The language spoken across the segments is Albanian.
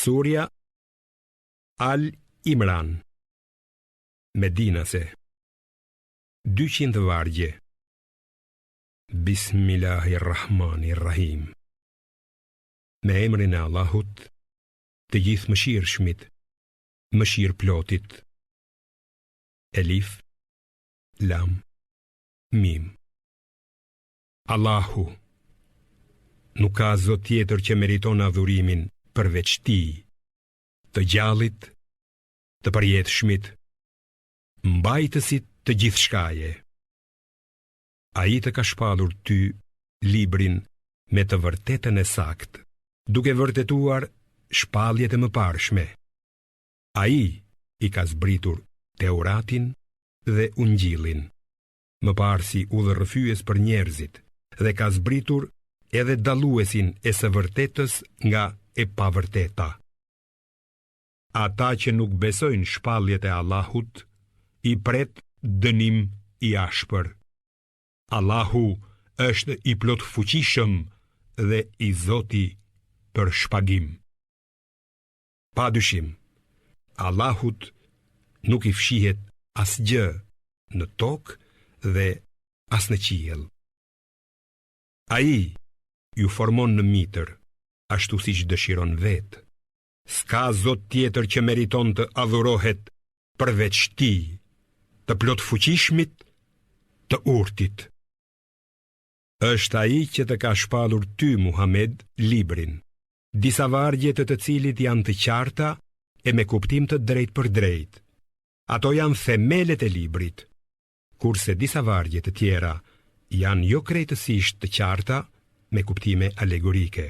Surja Al-Imran, Medinase, 200 vargje. Bismillahirrahmanirrahim. Me emrin e Allahut, të gjithë mëshirshmit, mëshirëplotit. Elif, Lam, Mim. Allahu, nuk ka zot tjetër që meriton adhurimin përveç Tij, të gjallit, të përjetshmit, mbajtësit të gjithçkaje. Ai të ka shpallur ty librin me të vërtetën e saktë, duke vërtetuar shpalljet e mëparshme. Ai i ka zbritur Teuratin dhe Ungjillin, mëparë si udhërrëfyes për njerëzit, dhe ka zbritur edhe dalluesin e së vërtetës nga e pavërteta. Ata që nuk besojnë shpalljet e Allahut, i pret dënim i ashpër. Allahu është i plot fuqishëm dhe i Zoti për shpagim. Padyshim, Allahut nuk i fshihet asgjë në tokë dhe as në qiell. Ai ju formon në mitër, ashtu siç dëshiron vetë. S'ka zot tjetër që meriton të adhurohet përveç Tij, të plot fuqishmit, të urtit. Është ai që të ka shpallur ty, Muhammed, librin, disa vargje të cilit janë të qarta e me kuptim të drejt për drejt. Ato janë themelet e librit, kurse disa vargje të tjera janë jo krejtësisht të qarta me kuptime alegorike.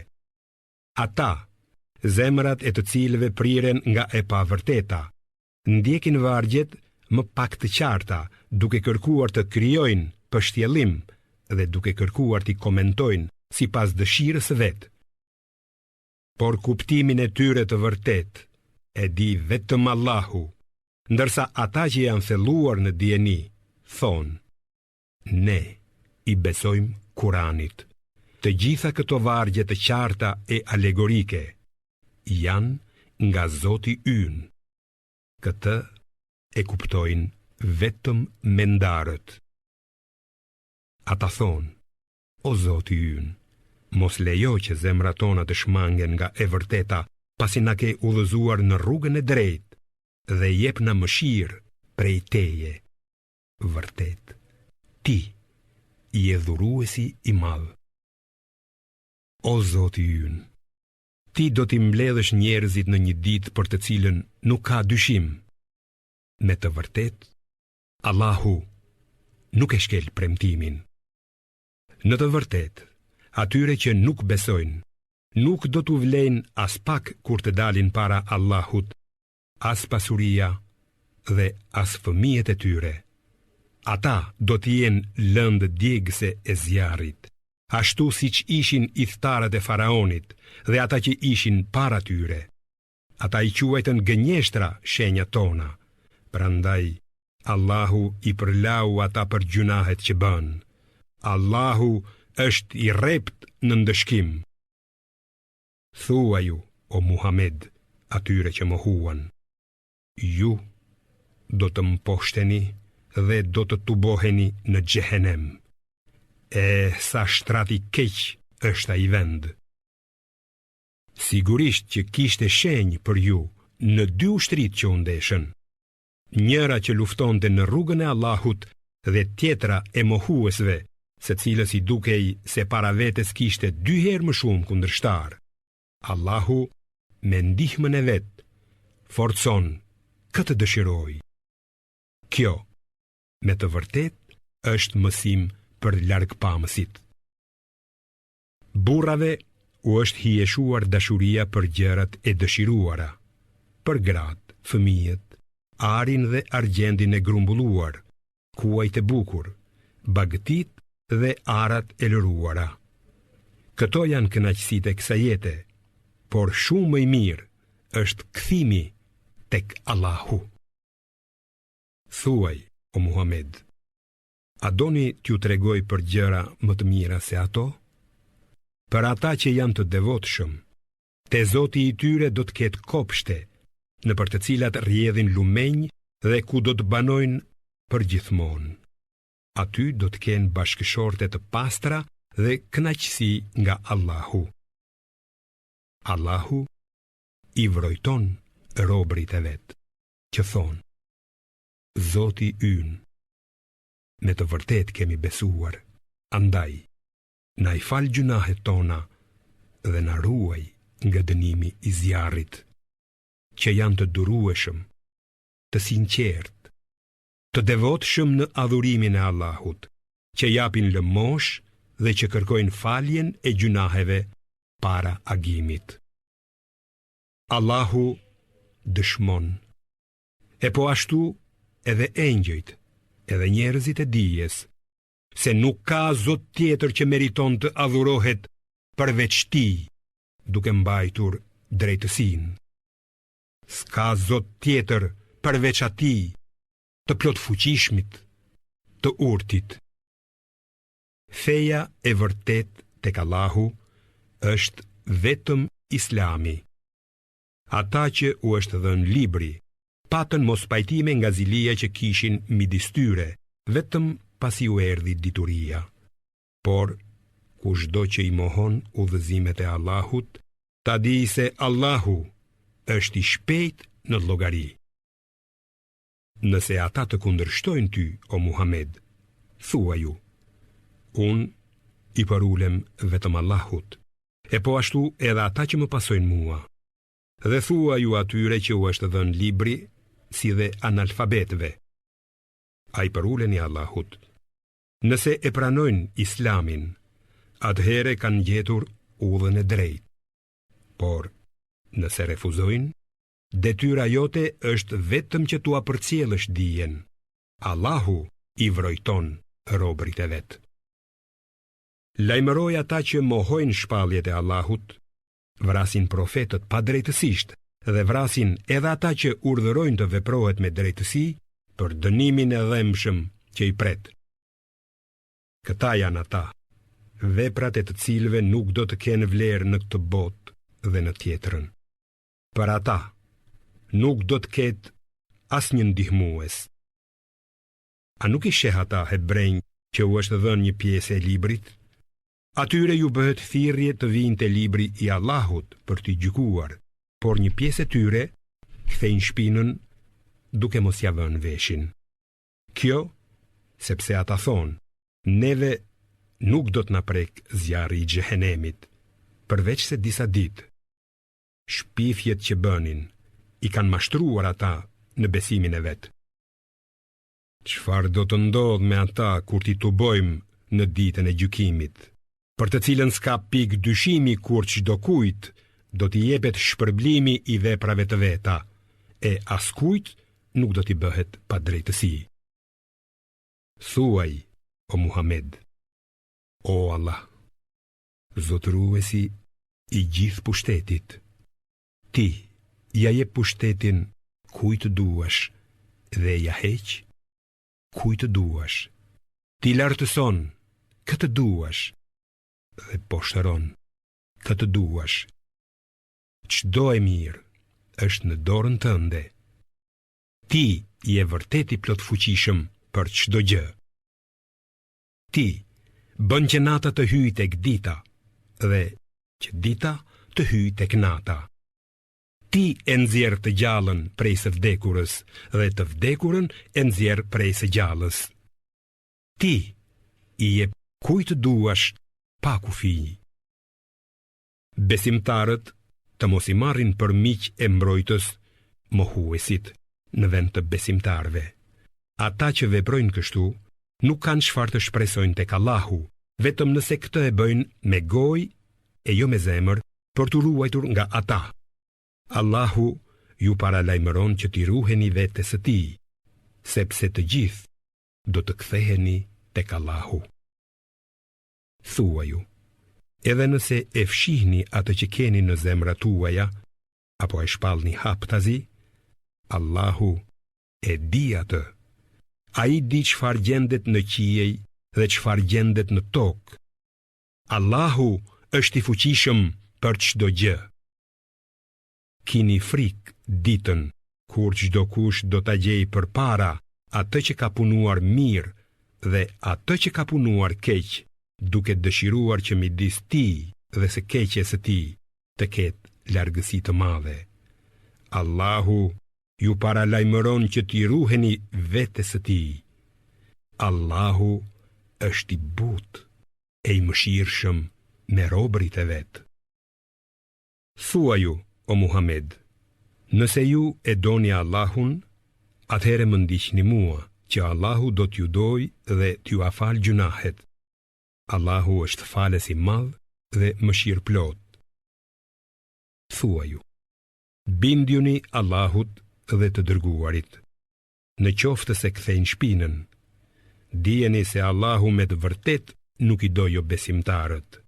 Ata, zemrat e të cilëve priren nga e pavërteta, ndjekin vargjet më pak të qarta, duke kërkuar të krijojnë pështjellim dhe duke kërkuar t'i komentojnë sipas dëshirës së vet. Por kuptimin e tyre të vërtet e di vetëm Allahu, ndërsa ata që janë thelluar në dieni thonë: ne i besojmë Kuranit. Të gjitha këto vargje të qarta e alegorike janë nga Zoti ynë. Këtë e kuptojnë vetëm mendarët. Ata thonë: o Zoti ynë, mos lejo që zemrat tona të shmangen nga e vërteta, pasi na ke udhëzuar në rrugën e drejtë dhe jep na mëshirë prej Teje. Vërtet, Ti je dhuruesi i madh. O Zoti ynë, Ti do t'i mbledhësh njerëzit në një ditë për të cilën nuk ka dyshim. Me të vërtet, Allahu nuk e shkel premtimin. Në të vërtet, atyre që nuk besojnë, nuk do t'u vlejnë as pak kur të dalin para Allahut, as pasuria dhe as fëmijët e tyre. Ata do t'jenë lëndë djegëse e zjarrit, ashtu siç ishin idhtarët e faraonit dhe ata që ishin para tyre. Ata i quajtën gënjeshtra shenjat tona, prandaj Allahu i përlau ata për gjunahet që bën. Allahu është i rrept në ndëshkim. Thuaju, o Muhammed, atyre që mohuan: ju do të mposhteni dhe do të tuboheni në Xhehenem. Sa shtrati keq është ai vend. Sigurisht që kishte shenjë për ju në dy ushtrit që u ndeshën. Njëra që luftonte në rrugën e Allahut dhe tjetra e mohuesve, secilës i dukej se para vetes kishte 2 herë më shumë kundërshtar. Allahu me ndihmën e vet forcon këtë dëshiroj. Kjo, me të vërtet, është mësim për largpamësit. Burrave u është hijeshuar dashuria për gjërat e dëshiruara, për gratë, fëmijët, arin dhe argjendin e grumbulluar, kuajt e bukur, bagëtit dhe arat e lëruara. Këto janë kënaqësitë e kësaj jete, por shumë më i mirë është kthimi tek Allahu. Thuaj, o Muhammed, a doni t'ju tregoj për gjëra më të mira se ato? Për ata që janë të devotshëm, Te Zoti i tyre do të ketë kopshte, në për të cilat rrjedhin lumenj dhe ku do të banojnë për gjithmonë. Aty do të kenë bashkëshorte të pastra dhe kënaqësi nga Allahu. Allahu i vrojton robërit e vet, që thonë: Zoti ynë, me të vërtet kemi besuar, andaj na i fal gjunahet tona dhe na ruaj nga dënimi i zjarrit, që janë të durueshëm, të sinqert, të devotshëm në adhurimin e Allahut, që japin lëmosh dhe që kërkojnë faljen e gjunaheve para agimit. Allahu dëshmon, e po ashtu edhe engjëjt, edhe njerëzit e dijes, se nuk ka Zot tjetër që meriton të adhurohet përveç Tij, duke mbajtur drejtësinë. S'ka Zot tjetër përveç Atij, të plot fuqishmit, të urtit. Feja e vërtet tek Allahu është vetëm Islami. Ata që u është dhënë libri patën mos pajtime nga zilia që kishin midis tyre, vetëm pasi u erdhi dituria. Por kushdo që i mohon udhëzimet e Allahut, ta di se Allahu është i shpejt në llogari. Nëse ata të kundërshtojnë ty, o Muhammed, thua ju: unë i përulem vetëm Allahut, e po ashtu edhe ata që më pasojnë mua. Dhe thua ju atyre që u është dhënë libri, si dhe analfabetëve: a i përuleni Allahut. Nëse e pranojnë Islamin, atëhere kanë gjetur udhën e drejtë. Por nëse refuzojnë, detyra jote është vetëm që tua përcjellësh dijen. Allahu i vrojton robërit e vet. Lajmëroj ata që mohojnë shpalljet e Allahut, vrasin profetët pa drejtësisht dhe vrasin edhe ata që urdhërojnë të veprohet me drejtësi për dënimin e dhëmshëm që i pret. Këta janë ata, veprat e të cilëve nuk do të kenë vlerë në këtë botë dhe në tjetrën. Për ata nuk do të ketë asnjë ndihmues. A nuk i sheh ata hebrejnë që u është dhënë një pjesë e librit? Atyre ju bëhet thirrje të vinë te libri i Allahut për t'i gjykuar, por një pjesë e tyre kthejnë shpinën duke mos ia vënë veshin. Kjo sepse ata thonë: neve nuk do të na prek zjarri i xhehenemit, përveç se disa ditë. Shpifjet që bënin i kanë mashtruar ata në besimin e vet. Çfarë do të ndodh me ata kur t'i tubojmë në ditën e gjykimit, për të cilën s'ka pikë dyshimi kur çdo kujt do t'i jepet shpërblimi i veprave të veta, e askujt nuk do t'i bëhet pa drejtësi. Thuaj, o Muhammed: o Allah, zotëruesi i gjithë pushtetit, ti ja jep pushtetin kujt duash dhe ja heq kujt duash. Ti lartëson këtë duash dhe poshtëron këtë duash. Çdo e mirë është në dorën tënde. Ti je vërtet i plot fuqishëm për çdo gjë. Ti bën që nata të hyjë tek dita dhe që dita të hyjë tek nata. Ti e nxjerr të gjallën prej së vdekurës dhe të vdekurën e nxjerr prej së gjallës. Ti i jep kujt duash pa kufi. Besimtarët të mos i marrin për miq e mbrojtës mohuesit në vend të besimtarve. Ata që veprojnë kështu nuk kanë çfarë të shpresojnë tek Allahu, vetëm nëse këtë e bëjnë me gojë e jo me zemër, për t'u ruajtur nga ata. Allahu ju paralajmëron që t'i ruheni vetes së tij, sepse të gjithë do të ktheheni tek Allahu. Thuaju: edhe nëse e fshihni atë që keni në zemrat tuaja, apo e shpallni haptazi, Allahu e di atë. Ai di çfarë gjendet në qiej dhe çfarë gjendet në tokë. Allahu është i fuqishëm për çdo gjë. kini frikë ditën kur çdo kush do ta gjejë përpara atë që ka punuar mirë dhe atë që ka punuar keq, duke dëshiruar që midis tij dhe së keqes së tij të ketë largësi të madhe. Allahu ju paralajmëron që t'i ruheni vetes së tij. Allahu është i butë e i mëshirshëm me robërit e vet. Thua ju, o Muhammed, nëse ju e doni Allahun, atëherë më ndiqni mua, që Allahu do t'ju doj dhe t'ju afal gjunahet. Allahu është falës i madh dhe mëshirë plot. Thua ju, bindjuni Allahut dhe të dërguarit. Në qoftë se kthejnë shpinën, dijeni se Allahu me të vërtet nuk i do jo besimtarët.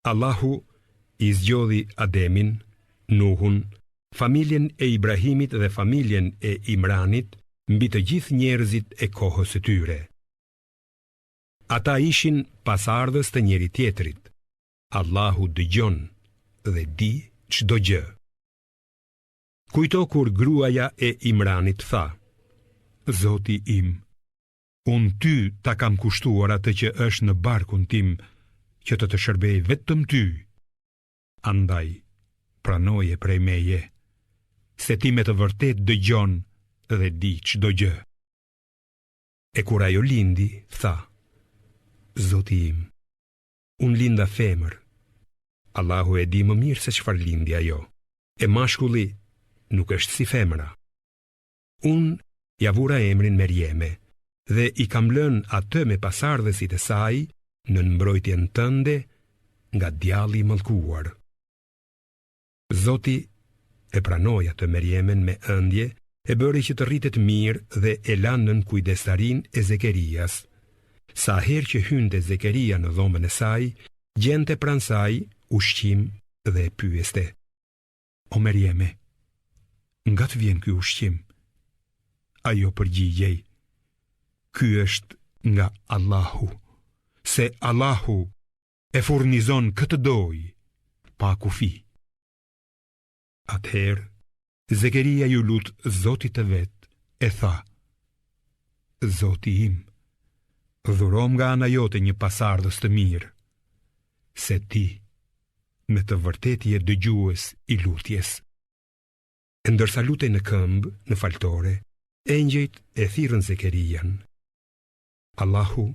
Allahu i zgjodhi Ademin, Nuhun, familjen e Ibrahimit dhe familjen e Imranit mbi të gjithë njerëzit e kohës së tyre. Ata ishin pasardhës të njëri tjetrit. Allahu dëgjon dhe di çdo gjë. Kujto kur gruaja e Imranit tha: Zoti im, unë ty ta kam kushtuar atë që është në barkun tim, që të shërbej vetëm ty. Andaj, pranoje prej meje, se ti me të vërtet dëgjon dhe di çdo gjë. E kur ajo lindi, tha: Zoti im, unë linda femër. Allahu e di më mirë se çfarë lindi ajo. E mashkulli nuk është si femra. Unë ja vura emrin Merjeme dhe i kam lënë atë me pasardhësit e saj në mbrojtjen tënde nga djalli i mallkuar. Zoti e pranoi atë Merjemen me ëndje, e bëri që të rritet mirë dhe e lanë nën kujdestarin e Zekerias. Sa herë që hynte Zekeria në dhomën e saj, gjente pranë saj ushqim dhe e pyeste: O Merjeme, nga të vjen ky ushqim? Ajo përgjigjej: Ky është nga Allahu, se Allahu e furnizon këtë doj pa kufi. Atëherë, Zekeria ju lut Zotit të vet, e tha: Zoti im, dhurom nga ana jote një pasardhës të mirë, se ti me të vërtet je dëgjues i lutjes. E ndërsa lutej në këmbë, në faltore, engjëjt e thirrën Zekerian. Allahu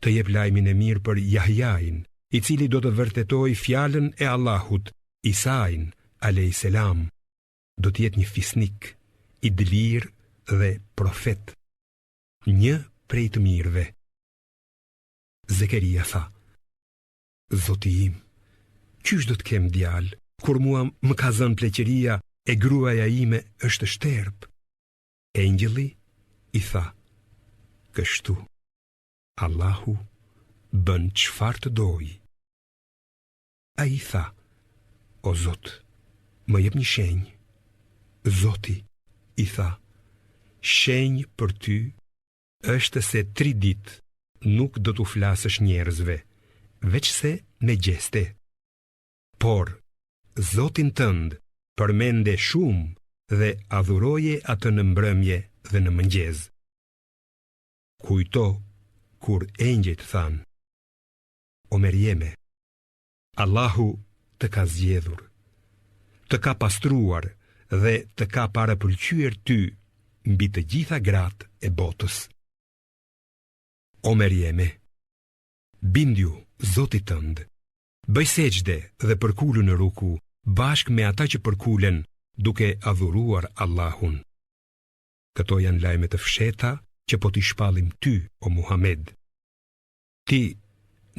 të jep lajmin e mirë për Jahjain, i cili do të vërtetoj fjalën e Allahut. Isain a.s. do të jetë një fisnik, i dëlir dhe profet, një prej të mirëve. Zekeria tha: Zoti im, qysh do të kem djalë, kur mua më ka zënë pleqëria e gruaja ime është shterp? Engjëlli i tha: Kështu Allahu bën çfarë të dojë. Ai tha: O Zot, më jep një shenjë. Zoti i tha: Shenjë për ty është se 3 ditë nuk do t'u flasësh njerëzve, veç se me gjeste. Por Zotin tënd përmende shumë dhe adhuroje atë në mbrëmje dhe në mëngjes. Kujto kur engjëjt than: O Merjeme, Allahu të ka zgjedhur, të ka pastruar dhe të ka parapëlqyer ty mbi të gjitha gratë e botës. O Merjeme, bindju Zotit tënd, bëj sejdë dhe përkulu në ruku bashkë me ata që përkulen duke adhuruar Allahun. Këto janë lajme të fsheta që po t'i shpallim ty, o Muhammed. Ti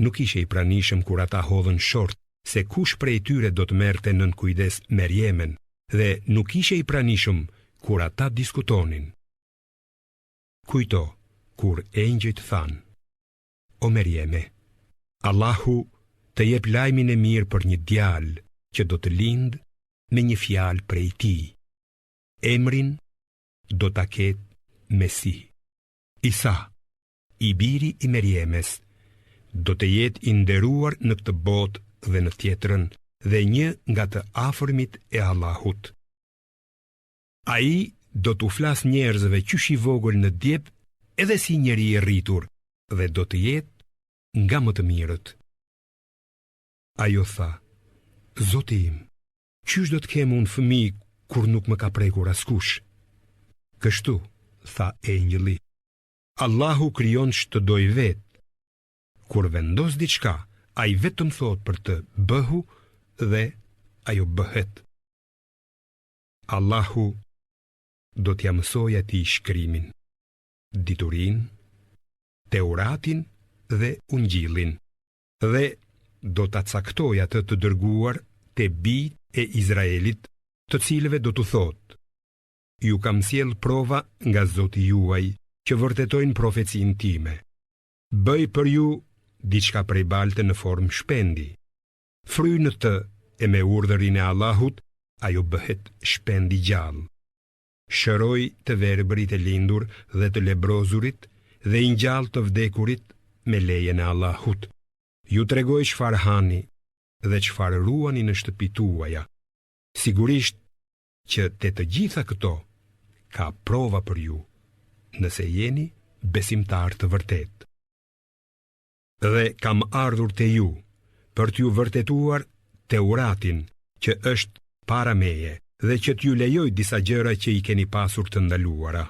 nuk ishe i pranishëm kur ata hodhën short se kush prej tyre do të merrte nën kujdes Merjemen, dhe nuk ishe i pranishëm kur ata diskutonin. Kujto kur engjëjt than: O Merjeme, Allahu të jep lajmin e mirë për një djalë që do të lindë me një fjalë prej tij. Emrin do ta ketë Mesi. Isa, i biri i Merjemes, do të jetë i nderuar në këtë botë dhe në tjetrën dhe një nga të afërmit e Allahut. Ai do t'u flas njerëzve qysh i vogël në djep edhe si njeri i rritur dhe do të jetë nga më të mirët. Ajo tha: Zoti im, qysh do të kem unë fëmijë kur nuk më ka prekur askush? Kështu, tha engjëlli, Allahu krijon ç'të doj vetë. Kur vendos diçka, ai vetëm thot për të bëhu dhe ajo bëhet. Allahu do t'ja mësoj atij shkrimin, diturinë, Teuratin dhe Ungjillin, dhe do ta caktoj atë të dërguar te bijtë e Izraelit, të cilëve do t'u thotë: Ju kam sjell prova nga Zoti juaj që vërtetojnë profecinë time. Bëj për ju diçka prej balte në formë shpendi. Frynë të e me urdhërin e Allahut, ajo bëhet shpendi gjallë. Shëroj të verbërit e lindur dhe të lebrozurit dhe i ngjall të vdekurit me lejen e Allahut. Ju tregoj çfarë hani dhe çfarë ruani në shtëpitë tuaja. Sigurisht që te të gjitha këto ka prova për ju, nëse jeni besimtar të vërtet. Dhe kam ardhur te ju për t'ju vërtetuar Teuratin që është para meje dhe që t'ju lejoj disa gjëra që i keni pasur të ndaluara.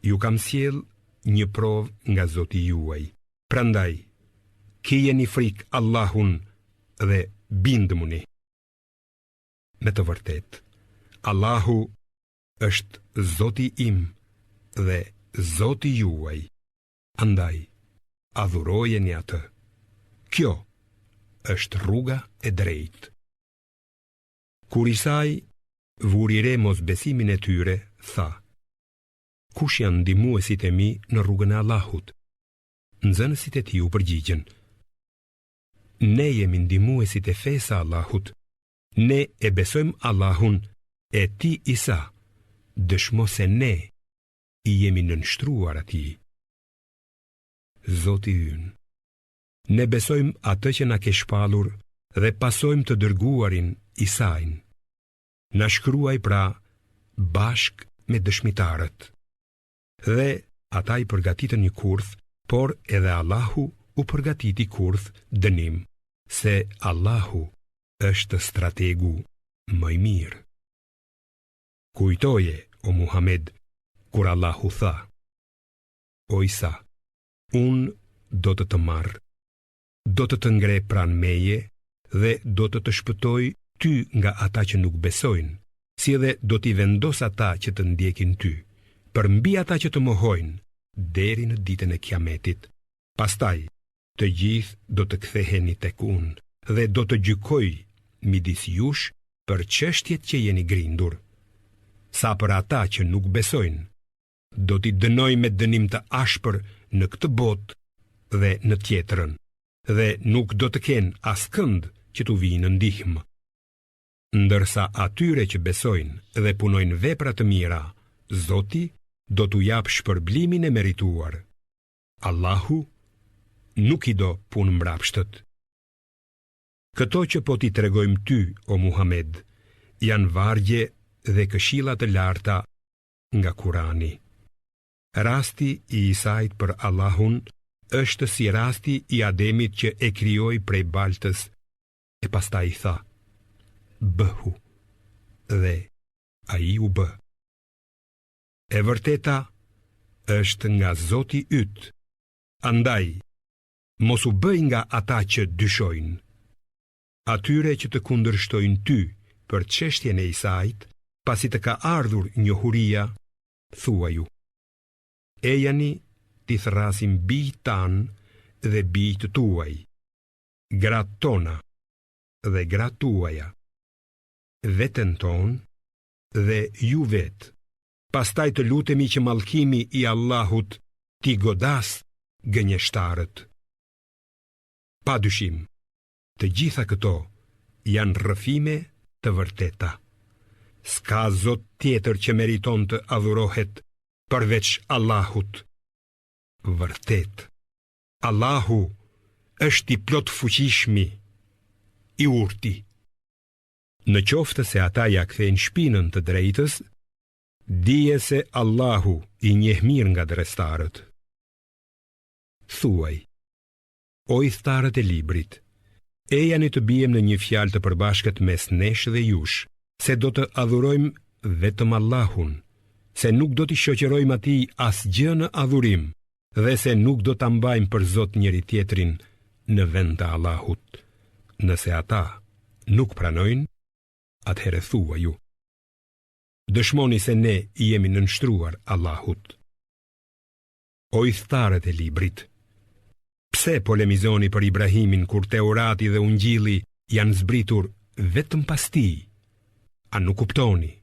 Ju kam sjell një provë nga Zoti juaj. Prandaj, kijeni frikë Allahun dhe bindëmuni. Me të vërtet, Allahu është Zoti im dhe Zoti juaj. Andaj, adhurojeni atë. Kjo është rruga e drejtë. Kur Isai vuri re mosbesimin e tyre, tha: Kush janë ndihmuesit e mi në rrugën e Allahut? Nxënësit e tij u përgjigjen: Ne jemi ndihmuesit e fesë së Allahut. Ne e besojmë Allahun, e ti Isa dëshmo se ne i jemi nënshtruar atij. Zoti ynë, ne besojmë atë që na ke shpallur dhe pasojmë të dërguarin Isain. Na shkruaj pra bashk me dëshmitarët. Dhe ata i përgatitën një kurth, por edhe Allahu u përgatiti kurth dënim, se Allahu është strategu më i mirë. Kujtoje, o Muhammed, kur Allahu tha: O Isa, unë do të marr, do të ngre pranë meje dhe do të shpëtoj ty nga ata që nuk besojnë, si edhe do t'i vendos ata që të ndjekin ty, përmbi ata që të mohojnë, deri në ditën e Kiametit. Pastaj, të gjithë do të ktheheni tek unë dhe do të gjykoj midis jush për çështjet që jeni grindur. Sa për ata që nuk besojnë, do t'i dënoj me dënim të ashpër në këtë botë dhe në tjetrën, dhe nuk do të kenë askënd që t'u vijë në ndihmë. Ndërsa atyre që besojnë dhe punojnë vepra të mira, Zoti do t'u jap shpërblimin e merituar. Allahu nuk i do punë mbrapshtët. Këto që po t'i tregojmë ty, o Muhammed, janë vargje dhe këshilla të larta nga Kurani. Rasti i Isait për Allahun është si rasti i Ademit që e krijoi prej baltës e pastaj tha: Bëhu, dhe ai u bë. E vërteta është nga Zoti yt. Andaj, mos u bëj nga ata që dyshojnë. Atyre që të kundërshtojnë ty për çështjen e Isait, pasi të ka ardhur njohuria, thuaju: Ejani t'i thrasim bijt tanë dhe bijt tuaj, gratë tona dhe gratë tuaja, veten tonë dhe ju vetë. Pastaj të lutemi që mallkimi i Allahut t'i godas gënjeshtarët. Padyshim, të gjitha këto janë rrëfime të vërteta. S'ka zot tjetër që meriton të adhurohet përveç Allahut. Vërtet, Allahu është i plot fuqishmi, i urti. Në qoftë se ata ja kthejnë shpinën të drejtës, dije se Allahu i njeh mirë nga drestarët. Thuaj, o i thtarët e librit, ejani të bijem në një fjalë të përbashkët mes nesh dhe jush, se do të adhurojmë vetëm Allahun, se nuk do t'i shoqërojmë atij asgjë në adhurim, dhe se nuk do ta mbajmë për Zot njëri tjetrin në vend të Allahut. Nëse ata nuk pranojnë, atëherë thua ju, dëshmoni se ne i jemi nënshtruar Allahut. O i thtarët e librit, pse polemizoni për Ibrahimin kur Teurati dhe Ungjilli janë zbritur vetëm pas tij? A nuk kuptoni?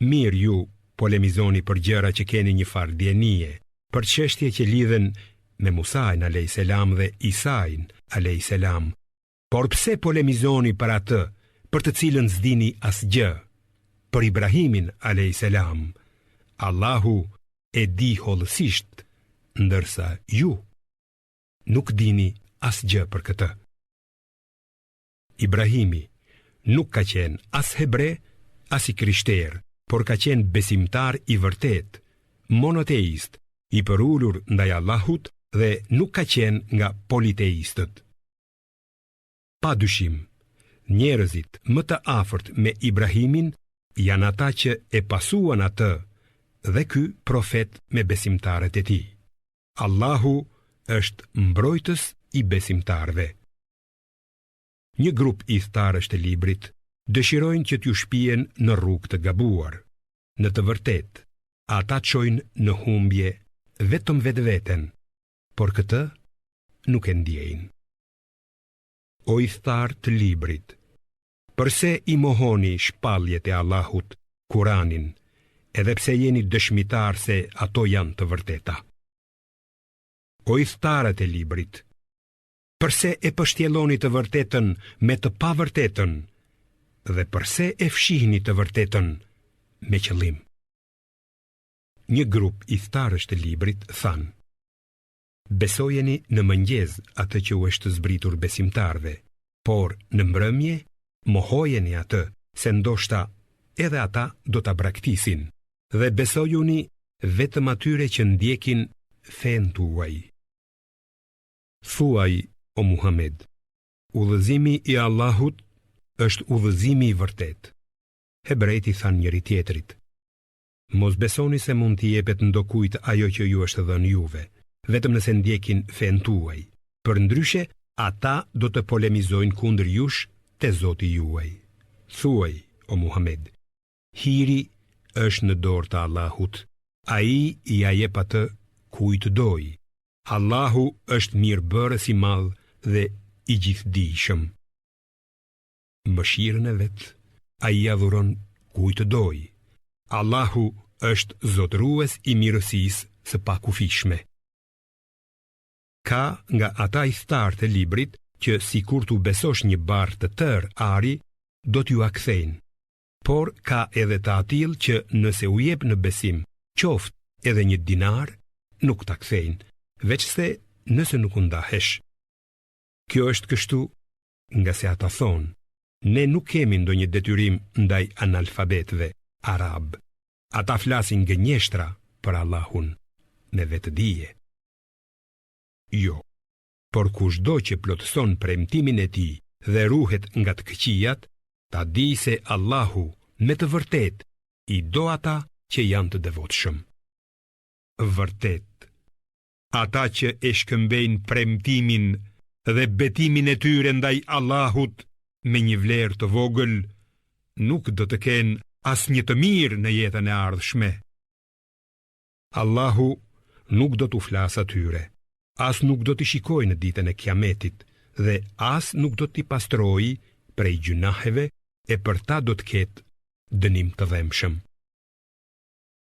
Mirë ju polemizoni për gjëra që keni një farë dienie, për çështje që lidhen me Musajin a.s. dhe Isajin a.s. Por pse polemizoni për atë, për të cilën s'dini asgjë, për Ibrahimin a.s. Allahu e di hollësisht, ndërsa ju nuk dini asgjë për këtë. Ibrahimi nuk ka qenë as hebre, as i krishterë, por ka qenë besimtar i vërtet, monoteist, i përulur ndaj Allahut dhe nuk ka qenë nga politeistët. Pa dyshim, njerëzit më të afërt me Ibrahimin janë ata që e pasuan atë dhe ky profet me besimtarët e tij. Allahu është mbrojtës i besimtarëve. Një grup i thtarësh të librit dëshirojnë që t'ju shpihen në rrugë të gabuar. Në të vërtetë, ata çojnë në humbje vetëm vetveten, por këtë nuk e ndjejnë. O i thtarë të librit, përse i mohoni shpalljet e Allahut, Kuranin, edhe pse jeni dëshmitar se ato janë të vërteta? O i thtarët e librit, përse e pështjelloni të vërtetën me të pavërtetën, dhe përse e fshihni të vërtetën me qëllim? Një grup i thtarësh të librit thanë, besojeni në mëngjes atë që u është zbritur besimtarve, por në mbrëmje mohojeni atë, se ndoshta edhe ata do ta braktisin, dhe besojuni vetëm atyre që ndjekin fen tuaj. Thuaj, o Muhammed, udhëzimi i Allahut është udhëzimi i vërtet. Hebrejt i thanë njëri tjetrit, mos besoni se mund t'i jepet ndokujt ajo që ju është dhënë juve, vetëm nëse ndjekin fen tuaj. Përndryshe, ata do të polemizojnë kundër jush te Zoti juaj. Thuaj, o Muhammed, hiri është në dorë të Allahut. Ai i ja jep atë kujt doj. Allahu është mirëbërës i madh dhe i gjithdijshëm. Mëshirën e vet ai ia dhuron kujt doj. Allahu është zotërues i mirësisë së pakufishme. Ka nga ata i thtarë të librit që sikur t'u besosh një barë të tërë ari, do t'ju akthejnë. Por ka edhe të atill që nëse u jep në besim, qoftë edhe një dinar, nuk ta kthejnë, veçse nëse nuk u ndahesh. Kjo është kështu nga se ata thonë, ne nuk kemi ndonjë detyrim ndaj analfabetëve arab. Ata flasin gënjeshtra për Allahun me vetëdije. Jo, por kushdo që plotëson premtimin e tij dhe ruhet nga të këqijat, ta di se Allahu me të vërtet i do ata që janë të devotshëm. Vërtet, ata që e shkëmbejnë premtimin dhe betimin e tyre ndaj Allahut me një vlerë të vogël, nuk do të kenë as një të mirë në jetën e ardhshme. Allahu nuk do t'u flasë atyre, as nuk do t'i shikoj në ditën e Kiametit, dhe as nuk do t'i pastroj prej gjunaheve, e për ta do t'ket dënim të dhemshëm.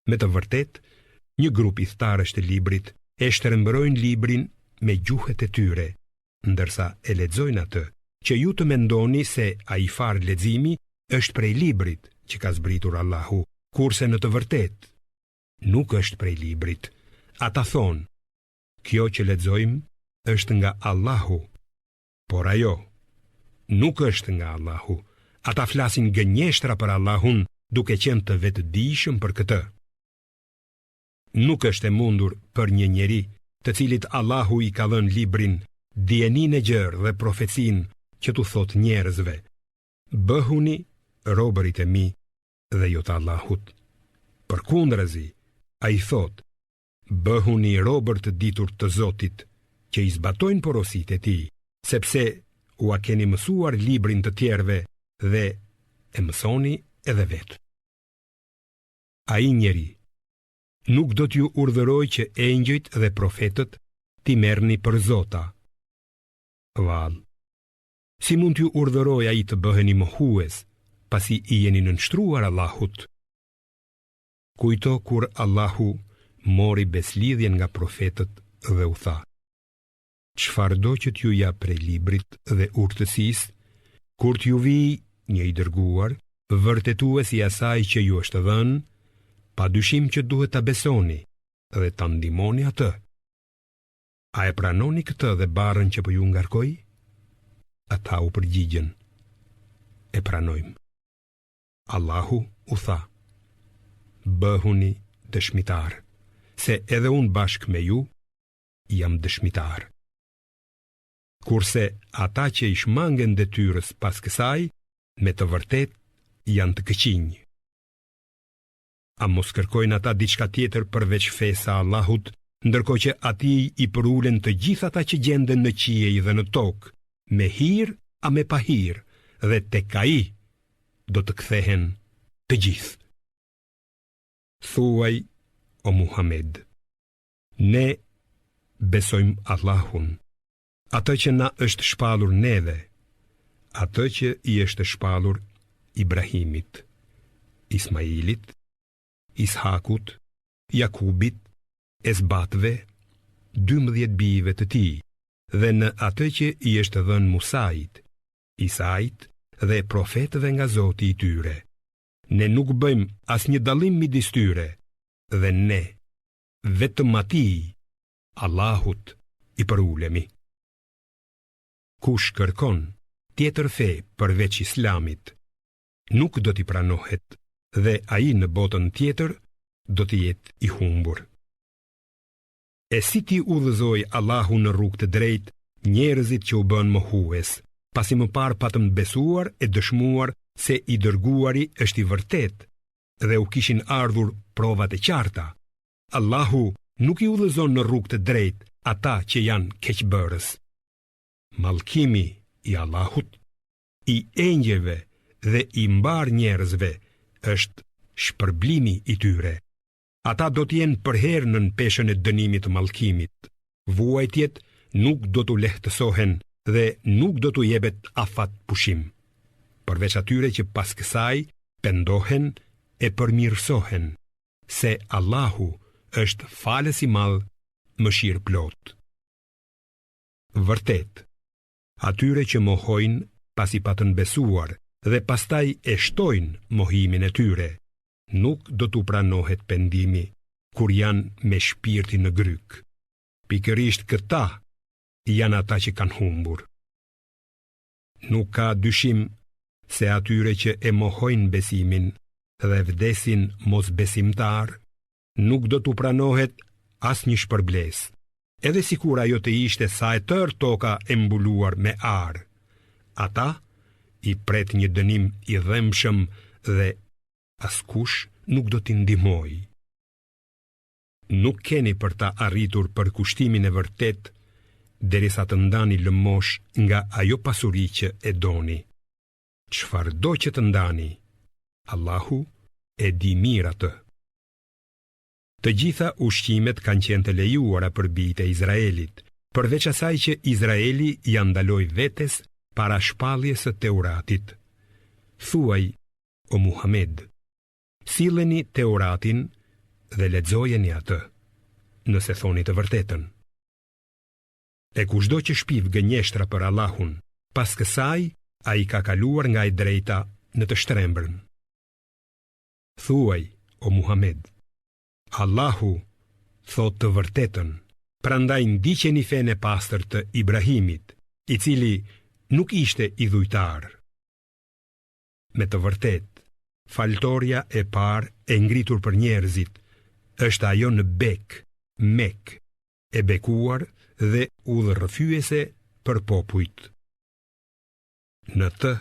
Me të vërtet, një grup i thtarësh të librit e shtrembërojnë librin me gjuhët e tyre, ndërsa e lexojnë atë, që ju të mendoni se ai far leximi është prej librit që ka zbritur Allahu, kurse në të vërtet nuk është prej librit. Ata thonë, kjo që lexojmë është nga Allahu, por ajo nuk është nga Allahu, ata flasin gënjeshtra për Allahun, duke qenë të vetëdijshëm për këtë. Nuk është e mundur për një njeri të cilit Allahu i ka dhënë librin, dijenin e gjerë dhe profecin që tu thot njerëzve: bëhuni robërit e mi dhe jo të Allahut. Përkundrazi, ai thot: bëhuni robër të ditur të Zotit, që i zbatojnë porositë e tij, sepse u a keni mësuar librin të tjerëve dhe e mësoni edhe vetë. Ai njeri nuk do t'ju urdhëroj që engjëjt dhe profetët t'i merrni për zota. Vallë, si mund t'ju urdhëroj ai të bëheni mohues, pasi i jeni nënshtruar Allahut? Kujto kur Allahu mori beslidhjen nga profetët dhe u tha: çfarëdo që t'ju jap prej librit dhe urtësisë, kur t'ju vijë një i dërguar, vërtetues i asaj që ju është dhënë, pa dyshim që duhet ta besoni dhe ta ndihmoni atë. A e pranoni këtë dhe barën që po ju ngarkoj? Ata u përgjigjen: e pranojmë. Allahu u tha: bëhuni dëshmitar, se edhe unë bashkë me ju jam dëshmitar. Kurse ata që i shmangen detyrës pas kësaj, me të vërtet janë të këqinj. A mos kërkojnë ata diçka tjetër përveç fesa Allahut, ndërkohë që atij i përulen të gjithë ata që gjenden në qiej dhe në tokë, me hir a me pa hir, dhe tek ai do të kthehen të gjithë. Thuaj, o Muhammed, ne besojmë Allahun, atë që na është shpallur neve, atë që i është shpallur Ibrahimit, Ismailit, Ishakut, Jakubit, Esbatve, 12 bijve të tij, dhe në atë që i është dhënë Musait, Isait dhe profetëve nga Zoti i tyre. Ne nuk bëjmë asnjë dallim midis tyre, dhe ne vetëm atij, Allahut, i përulemi. Kush kërkon tjetër fe përveç Islamit, nuk do t'i pranohet, dhe ai në botën tjetër do t'i jetë i humbur. E si ti udhëzoi Allahu në rrugë të drejtë njerëzit që u bën mohues, pasi më parë patëm besuar e dëshmuar se i dërguari është i vërtet dhe u kishin ardhur provat e qarta? Allahu nuk i udhëzon në rrugë të drejtë ata që janë keqbërës. Mallkimi i Allahut, i engjëve dhe i mbar njerëzve është shpërblimi i tyre. Ata do t'jenë përherë në peshën e dënimit të mallkimit. Vuajtjet nuk do t'u lehtësohen dhe nuk do t'u jepet afat pushim, përveç atyre që pas kësaj pendohen e përmirësohen, se Allahu është falës i madh, mëshirë plot. Vërtet, atyre që mohojnë pasi patën besuar dhe pastaj e shtojnë mohimin e tyre, nuk do t'u pranohet pendimi kur janë me shpirtin në gryk. Pikërisht këta janë ata që kanë humbur. Nuk ka dyshim se atyre që e mohojnë besimin dhe vdesin mos besimtar, nuk do t'u pranohet asnjë shpërblesë, edhe sikur ajo të ishte sa e tërë toka e mbuluar me ar. Ata i pret një dënim i dhëmshëm dhe askush nuk do t'i ndihmojë. Nuk keni për ta arritur përkushtimin e vërtet derisa të ndani lëmosh nga ajo pasuri që e doni. Çfarëdo që të ndani, Allahu e di mirë atë. Të gjitha ushqimet kanë qenë të lejuara për bijtë e Izraelit, përveç asaj që Izraeli ja ndaloi vetes para shpalljes së Teuratit. Thuaj, o Muhammed, silleni Teuratin dhe lexojeni atë, nëse thoni të vërtetën. E kushdo që shpiv gënjeshtra për Allahun, pas kësaj ai ka kaluar nga e drejta në të shtrembrën. Thuaj, o Muhammed, Allahu thot të vërtetën, prandaj ndiqeni fenë e pastër të Ibrahimit, i cili nuk ishte idhujtar. me të vërtet, faltoria e parë e ngritur për njerëzit është ajo në bek, mek, e bekuar dhe udhërrëfyese për popujt. Në të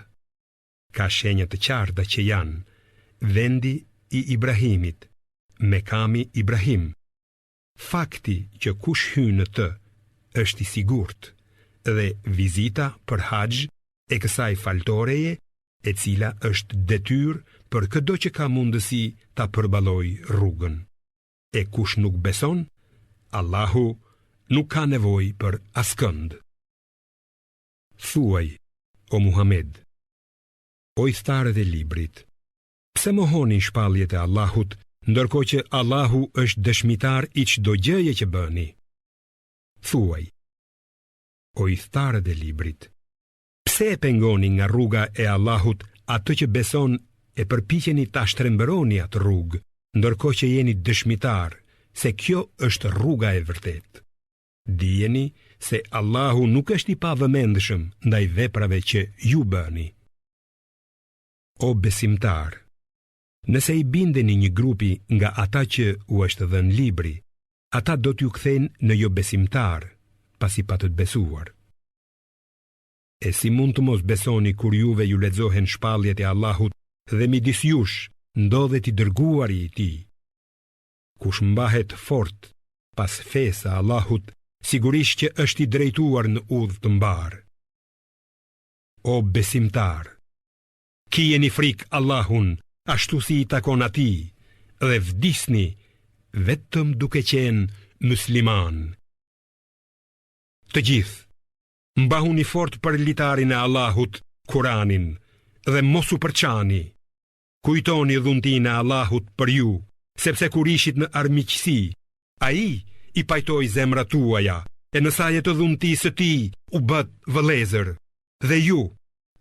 ka shenjë të qarta që janë vendi i Ibrahimit, Mekami Ibrahim. Fakti që kush hyn në të është i sigurt dhe vizita për haxh e kësaj faltoreje, e cila është detyrë për çdo që ka mundësi ta përballojë rrugën. E kush nuk beson, Allahu nuk ka nevojë për askënd. Thuaj, o Muhammed, o i thtarët e librit, pse mohoni shpalljet e Allahut, ndërkohë që Allahu është dëshmitar i çdo gjëje që bëni? Thuaj, o i thtarët e librit, pse e pengoni nga rruga e Allahut atë që beson e përpiqeni ta shtrembëroni atë rrugë, ndërkohë që jeni dëshmitar se kjo është rruga e vërtetë? Dijeni se Allahu nuk është i pavëmendshëm ndaj veprave që ju bëni. O besimtar, nëse i bindeni një grupi nga ata që u është dhënë libri, ata do t'ju kthejnë në jo besimtar, pasi pa të besuar. E si mund të mos besoni kur juve ju lexohen shpalljet e Allahut dhe midis jush ndodhet i dërguari i tij? Kush mbahet fort pas fesë së Allahut, sigurisht që është i drejtuar në udhë të mbar. O besimtar, kijeni frikë Allahun, ashtu si i takon atij, dhe vdisni vetëm duke qenë musliman. Të gjithë, mbahuni fort për litarin e Allahut, Kuranin, dhe mos u përçani. Kujtoni dhuntinë e Allahut për ju, sepse kur ishit në armiqësi, ai i pajtoi zemrat tuaja, e në sajet të dhuntisë së tij u bët vëllezër, dhe ju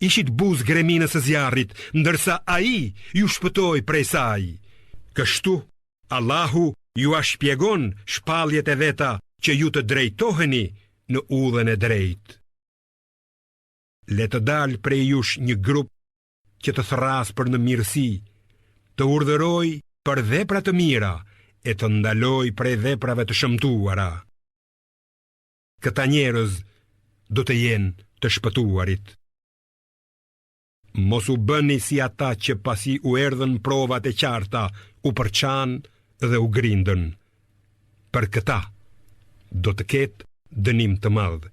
ishit buzë greminës së zjarrit, ndërsa ai ju shpëtoi prej saj. Kështu Allahu ju a shpjegon shpalljet e veta që ju të drejtoheni në udhën e drejtë. Le të dalë prej jush një grup që të thras për në mirësi, të urdhëroj për vepra të mira e të ndaloj prej veprave të shëmtuara. Këta njerëz do të jenë të shpëtuarit. Mos u bëni si ata që pasi u erdhën provat e qarta, u përçan dhe u grindën. Për këta do të ketë dënim të madh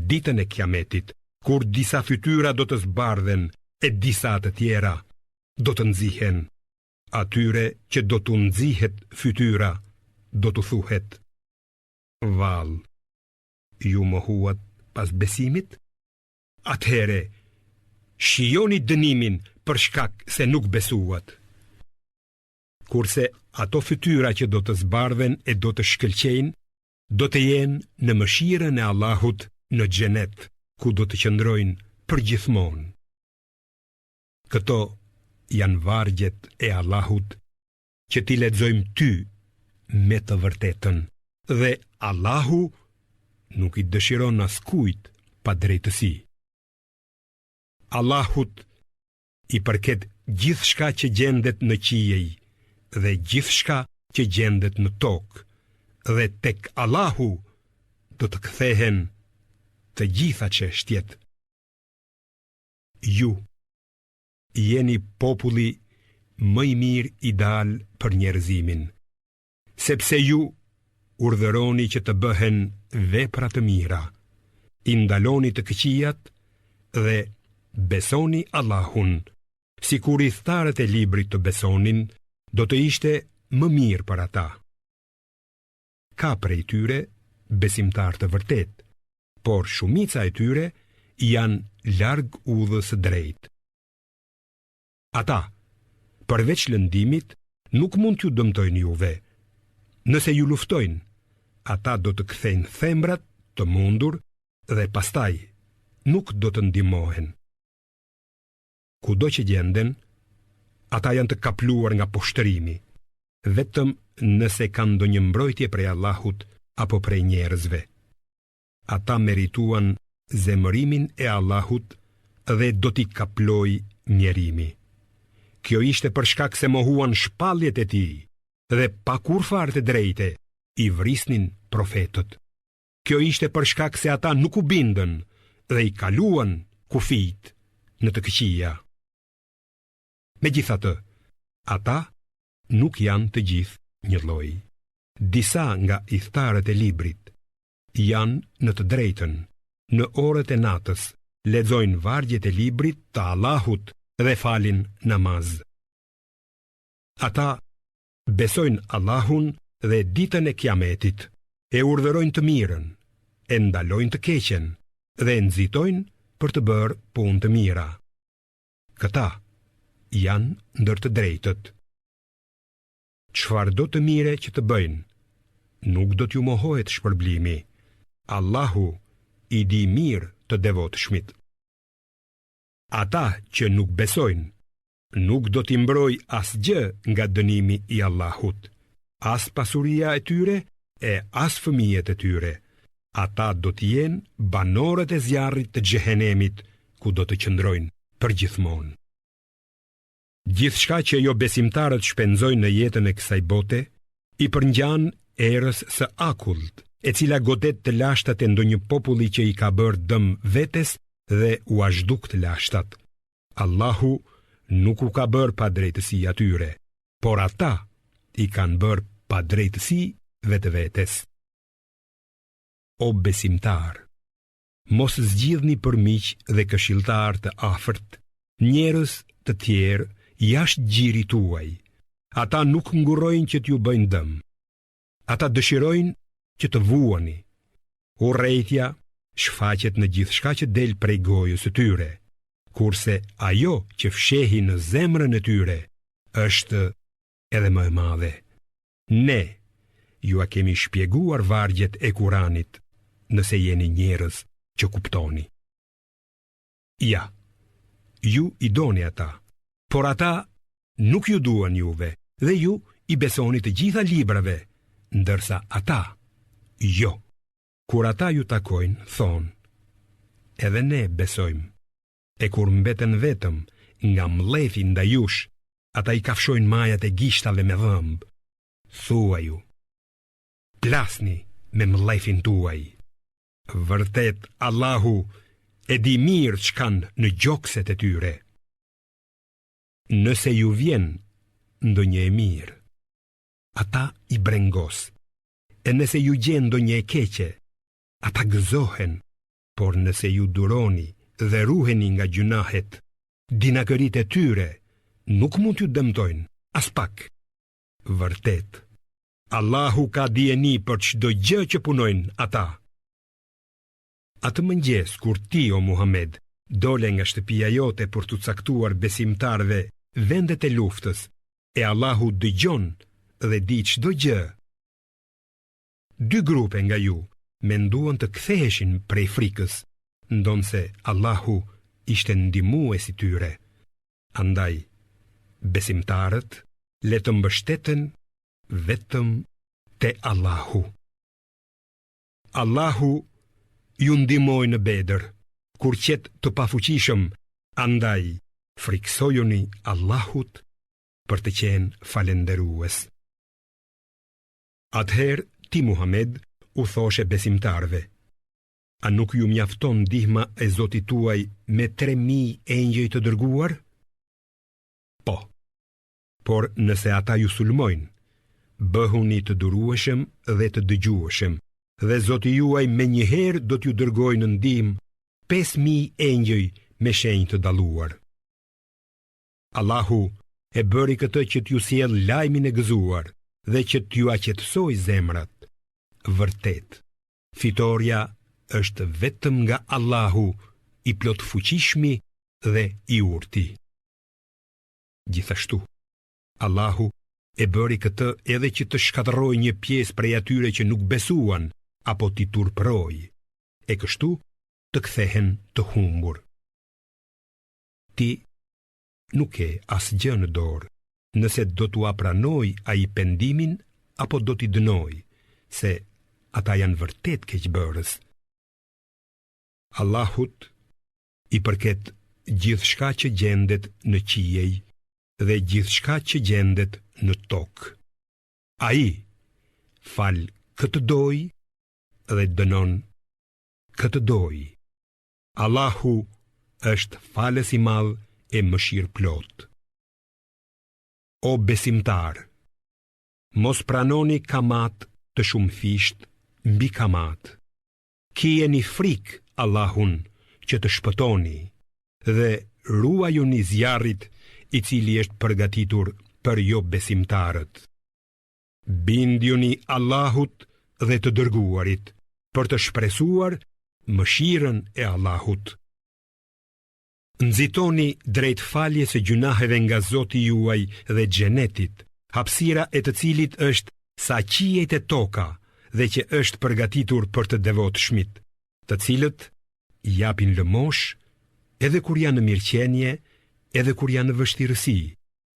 ditën e Kiametit, kur disa fytyra do të zbardhen e disa të tjera do të nxihen. Atyre që do të nxihet fytyra, do të thuhet: Vallë, ju mohuat pas besimit? Atëhere, shijoni dënimin për shkak se nuk besuat. Kurse ato fytyra që do të zbardhen e do të shkëlqejnë, do të jenë në mëshirën e Allahut në xhenet, ku do të qëndrojnë përgjithmonë. Këto janë vargjet e Allahut që ti lexojmë ty me të vërtetën, dhe Allahu nuk i dëshiron askujt pa drejtësi. Allahut i përket gjithçka që gjendet në qiej dhe gjithçka që gjendet në tokë, dhe tek Allahu do të kthehen të gjitha çështjet. Ju jeni populli më i mirë i dal për njerëzimin, sepse ju urdhëroni që të bëhen vepra të mira, i ndaloni të këqijat dhe besoni Allahun, sikur i thtarët e librit të besonin, do të ishte më mirë për ata. Ka prej tyre besimtar të vërtet, por shumica e tyre janë larg udhës së drejtë. Ata, përveç lëndimit, nuk mund t'ju dëmtojnë juve. Nëse ju luftojnë, ata do të kthejnë thembrat të mundur dhe pastaj nuk do të ndihmohen. Kudo që gjenden, ata janë të kapluar nga poshtërimi, vetëm nëse kanë ndonjë mbrojtje prej Allahut apo prej njerëzve. Ata merituan zemërimin e Allahut dhe do t'i kaploj njerimi. Kjo ishte për shkak se mohuan shpalljet e tij dhe pa kur fare të drejte i vrisnin profetët. Kjo ishte për shkak se ata nuk u bindën dhe i kaluan kufijt në të këqija. Megjithatë, ata nuk janë të gjithë një lloj. Disa nga idhtarët e librit janë në të drejtën, në orët e natës, lexojnë vargjet e librit të Allahut dhe falin namaz. Ata besojnë Allahun dhe ditën e Kiametit, e urdhërojnë të mirën, e ndalojnë të keqen dhe nxitojnë për të bërë punë të mira. Këta janë ndër të drejtët. Çfarë do të mire që të bëjnë, nuk do t'ju mohohet shpërblimi. Allahu i di mirë të devotshmit. Ata që nuk besojnë, nuk do t'i mbroj asgjë nga dënimi i Allahut, as pasuria e tyre e as fëmijët e tyre. Ata do t'jenë banorët e zjarrit të xhehenemit, ku do të qëndrojnë përgjithmonë. Gjithçka që jo besimtarët shpenzojnë në jetën e kësaj bote, i përngjan erës së akullt, e cila godet të lashtat e ndonjë populli që i ka bërë dëm vetes dhe u azhduk të lashtat. Allahu nuk u ka bërë pa drejtësi atyre, por ata i kanë bërë pa drejtësi vetes. O besimtar, mos zgjidhni për miq dhe këshilltar të afërt, njerëz të tjerë jashtë gjirit tuaj. Ata nuk ngurrojnë që t'ju bëjnë dëm. Ata dëshirojnë që të vuani. Urrejtja shfaqet në gjithçka që del prej gojës së tyre, kurse ajo që fshehi në zemrën e tyre është edhe më e madhe. Ne ju a kemi shpjeguar vargjet e Kuranit, nëse jeni njerëz që kuptoni. Ja, ju i doni ata, por ata nuk ju duan juve dhe ju i besoni të gjitha librave, ndërsa ata jo. Kur ata ju takojnë, thonë, edhe ne besojmë, e kur mbeten vetëm nga mlethi ndaj jush, ata i kafshojnë majat e gishtave me dhëmb. Thua ju, plasni me mlethin tuaj. Vërtet, Allahu e di mirë ç'kan në gjokset e tyre. Nëse ju vjen ndonjë e mirë, ata i brengos, e nëse ju gjen ndonjë e keqe, ata gëzohen, por nëse ju duroni dhe ruheni nga gjunahet, dinakërit e tyre nuk mund t'ju dëmtojnë as pak. Vërtet, Allahu ka dijeni për çdo gjë që punojnë ata. Atë mëngjes kur ti, o Muhammed, dole nga shtëpia jote për të caktuar besimtarve vendet e luftës, e Allahu dëgjon dhe di çdo gjë. Dy grupe nga ju menduan të ktheheshin prej frikës, ndonse Allahu ishte ndihmues i tyre. Andaj, besimtarët le të mbështeten vetëm te Allahu. Allahu ju ndihmoi në Bedër, kur qet të pafuqishëm, andaj friksojuni Allahut për të qenë falendërues. Atëherë ti, Muhammed, u thoshe besimtarve, a nuk ju mjafton ndihma e Zotit tuaj me 3000 engjëj të dërguar? Po, por nëse ata ju sulmojnë, bëhuni të durueshëm dhe të dëgjueshëm, dhe Zoti juaj me njëherë do t'ju dërgojë në ndihmë 5000 engjëj me shenjë të dalluar. Allahu e bëri këtë që t'ju sjell lajmin e gëzuar dhe që t'ju aqetësoj zemrat. Vërtet, fitoria është vetëm nga Allahu, i plot fuqishmi dhe i urti. Gjithashtu, Allahu e bëri këtë edhe që të shkatërrojë një pjesë prej atyre që nuk besuan apo t'i turpëroj, e kështu të kthehen të humbur. Ti nuk ke asgjë në dorë, nëse do t'u pranoj ai pendimin apo do t'i dënoj, se ata janë vërtet keqbërës. Allahut i përket gjithçka që gjendet në qiej dhe gjithçka që gjendet në tokë. Ai fal këtë doj dhe dënon këtë doj. Allahu është falës i madh e mëshirë plot. O besimtar, mos pranoni kamat të shumë fisht mbi kamat. Kijeni frikë Allahun që të shpëtoni dhe ruajuni zjarrit i cili është përgatitur për jo besimtarët. Bindjuni Allahut dhe të dërguarit për të shpresuar mëshirën e Allahut. Nxitoni drejt faljes së gjunaheve nga Zoti juaj dhe xhenetit, hapësira e të cilit është sa qiejt e toka dhe që është përgatitur për të devotshmit, të cilët japin lëmosh edhe kur janë në mirëqenie, edhe kur janë në vështirësi,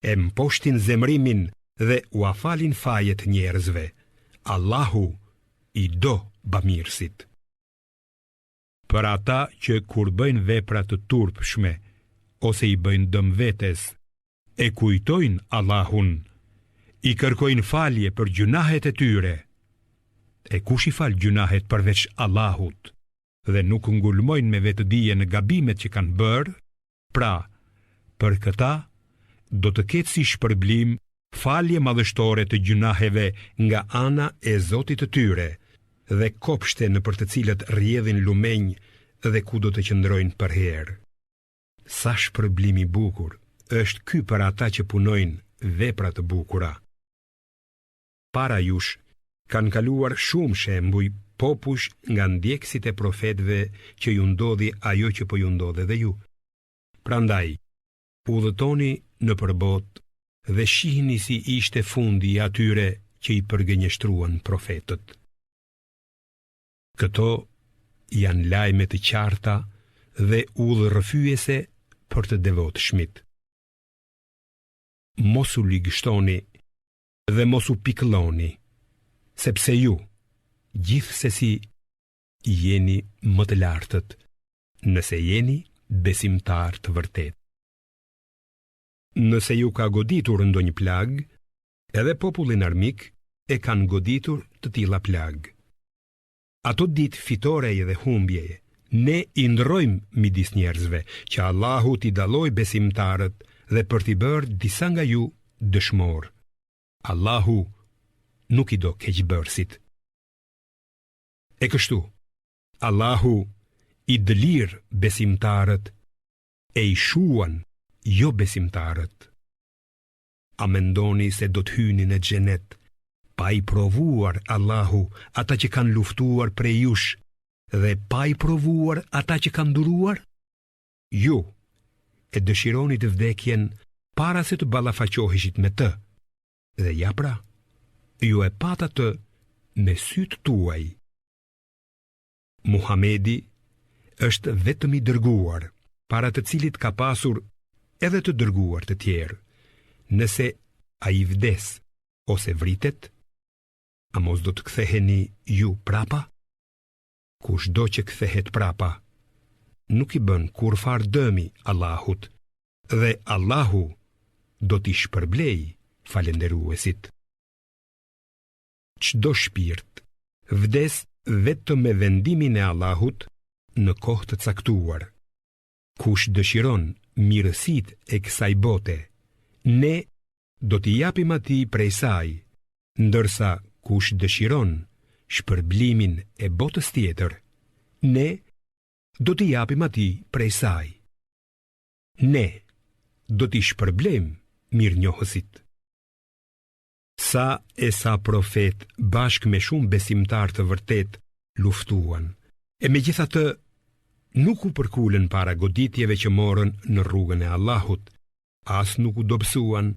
e mposhtin zemrimin dhe u afalin fajet njerëzve. Allahu i do bamirësit. Për ata që kur bëjnë vepra të turpshme ose i bëjnë dëm vetes, e kujtojnë Allahun, i kërkojnë falje për gjunahet e tyre. E kush i fal gjunahet përveç Allahut dhe nuk ngulmojnë me vetëdije në gabimet që kanë bërë, pra, për këta do të ketë si shpërblim falje madhështore të gjunaheve nga ana e Zotit të tyre dhe kopshte në për të cilët rrjedhin lumenj dhe ku do të qëndrojnë për herë. Sa shpërblimi bukur është ky për ata që punojnë vepra të bukura. Para jush kanë kaluar shumë shembuj popull nga ndjekësit e profetëve që ju ndodhi ajo që po ju ndodhe dhe ju. Prandaj, udhëtoni në përbot dhe shihni si ishte fundi i atyre që i përgënjeshtruan profetët. Këto janë lajme të qarta dhe udhërrëfyese për të devotshmit. Mos u ligështoni dhe mos u pikëlloni, sepse ju, gjithsesi, jeni më të lartët, nëse jeni besimtar të vërtet. Nëse ju ka goditur ndonjë plag, edhe popullin armik e kanë goditur të tilla plag. Ato ditë fitoreje dhe humbjeje, ne i ndrojmë midis njerëzve që Allahu t'i dalloj besimtarët dhe për t'i bërë disa nga ju dëshmor. Allahu nuk i do keqbërësit. E kështu, Allahu i dëlir besimtarët e i shuan jo besimtarët. A mendoni se do të hyni në xhenet pa i provuar Allahu ata që kanë luftuar prej jush dhe pa i provuar ata që kanë duruar? Ju e dëshironi të vdekjen para se të ballafaqoheshit me të. Dhe ja pra, ju e pata të me sytë tuaj. Muhamedi është vetëm i dërguar, para të cilit ka pasur edhe të dërguar të tjerë. Nëse a i vdes ose vritet, a mos do të ktheheni ju prapa? Kush do që kthehet prapa, nuk i bën kurfar dëmi Allahut, dhe Allahu do t'i shpërblej falenderuesit. Çdo shpirt vdes vetëm me vendimin e Allahut në kohë të caktuar. Kush dëshiron mirësit e kësaj bote, ne do t'i japim atij prej saj, ndërsa kush dëshiron shpërblimin e botës tjetër, ne do t'i japim atij prej saj. Ne do t'i shpërblejmë mirënjohësit. Sa e sa profet bashkë me shumë besimtar të vërtet luftuan, e megjithatë nuk u përkulen para goditjeve që morën në rrugën e Allahut, as nuk u dobësuan,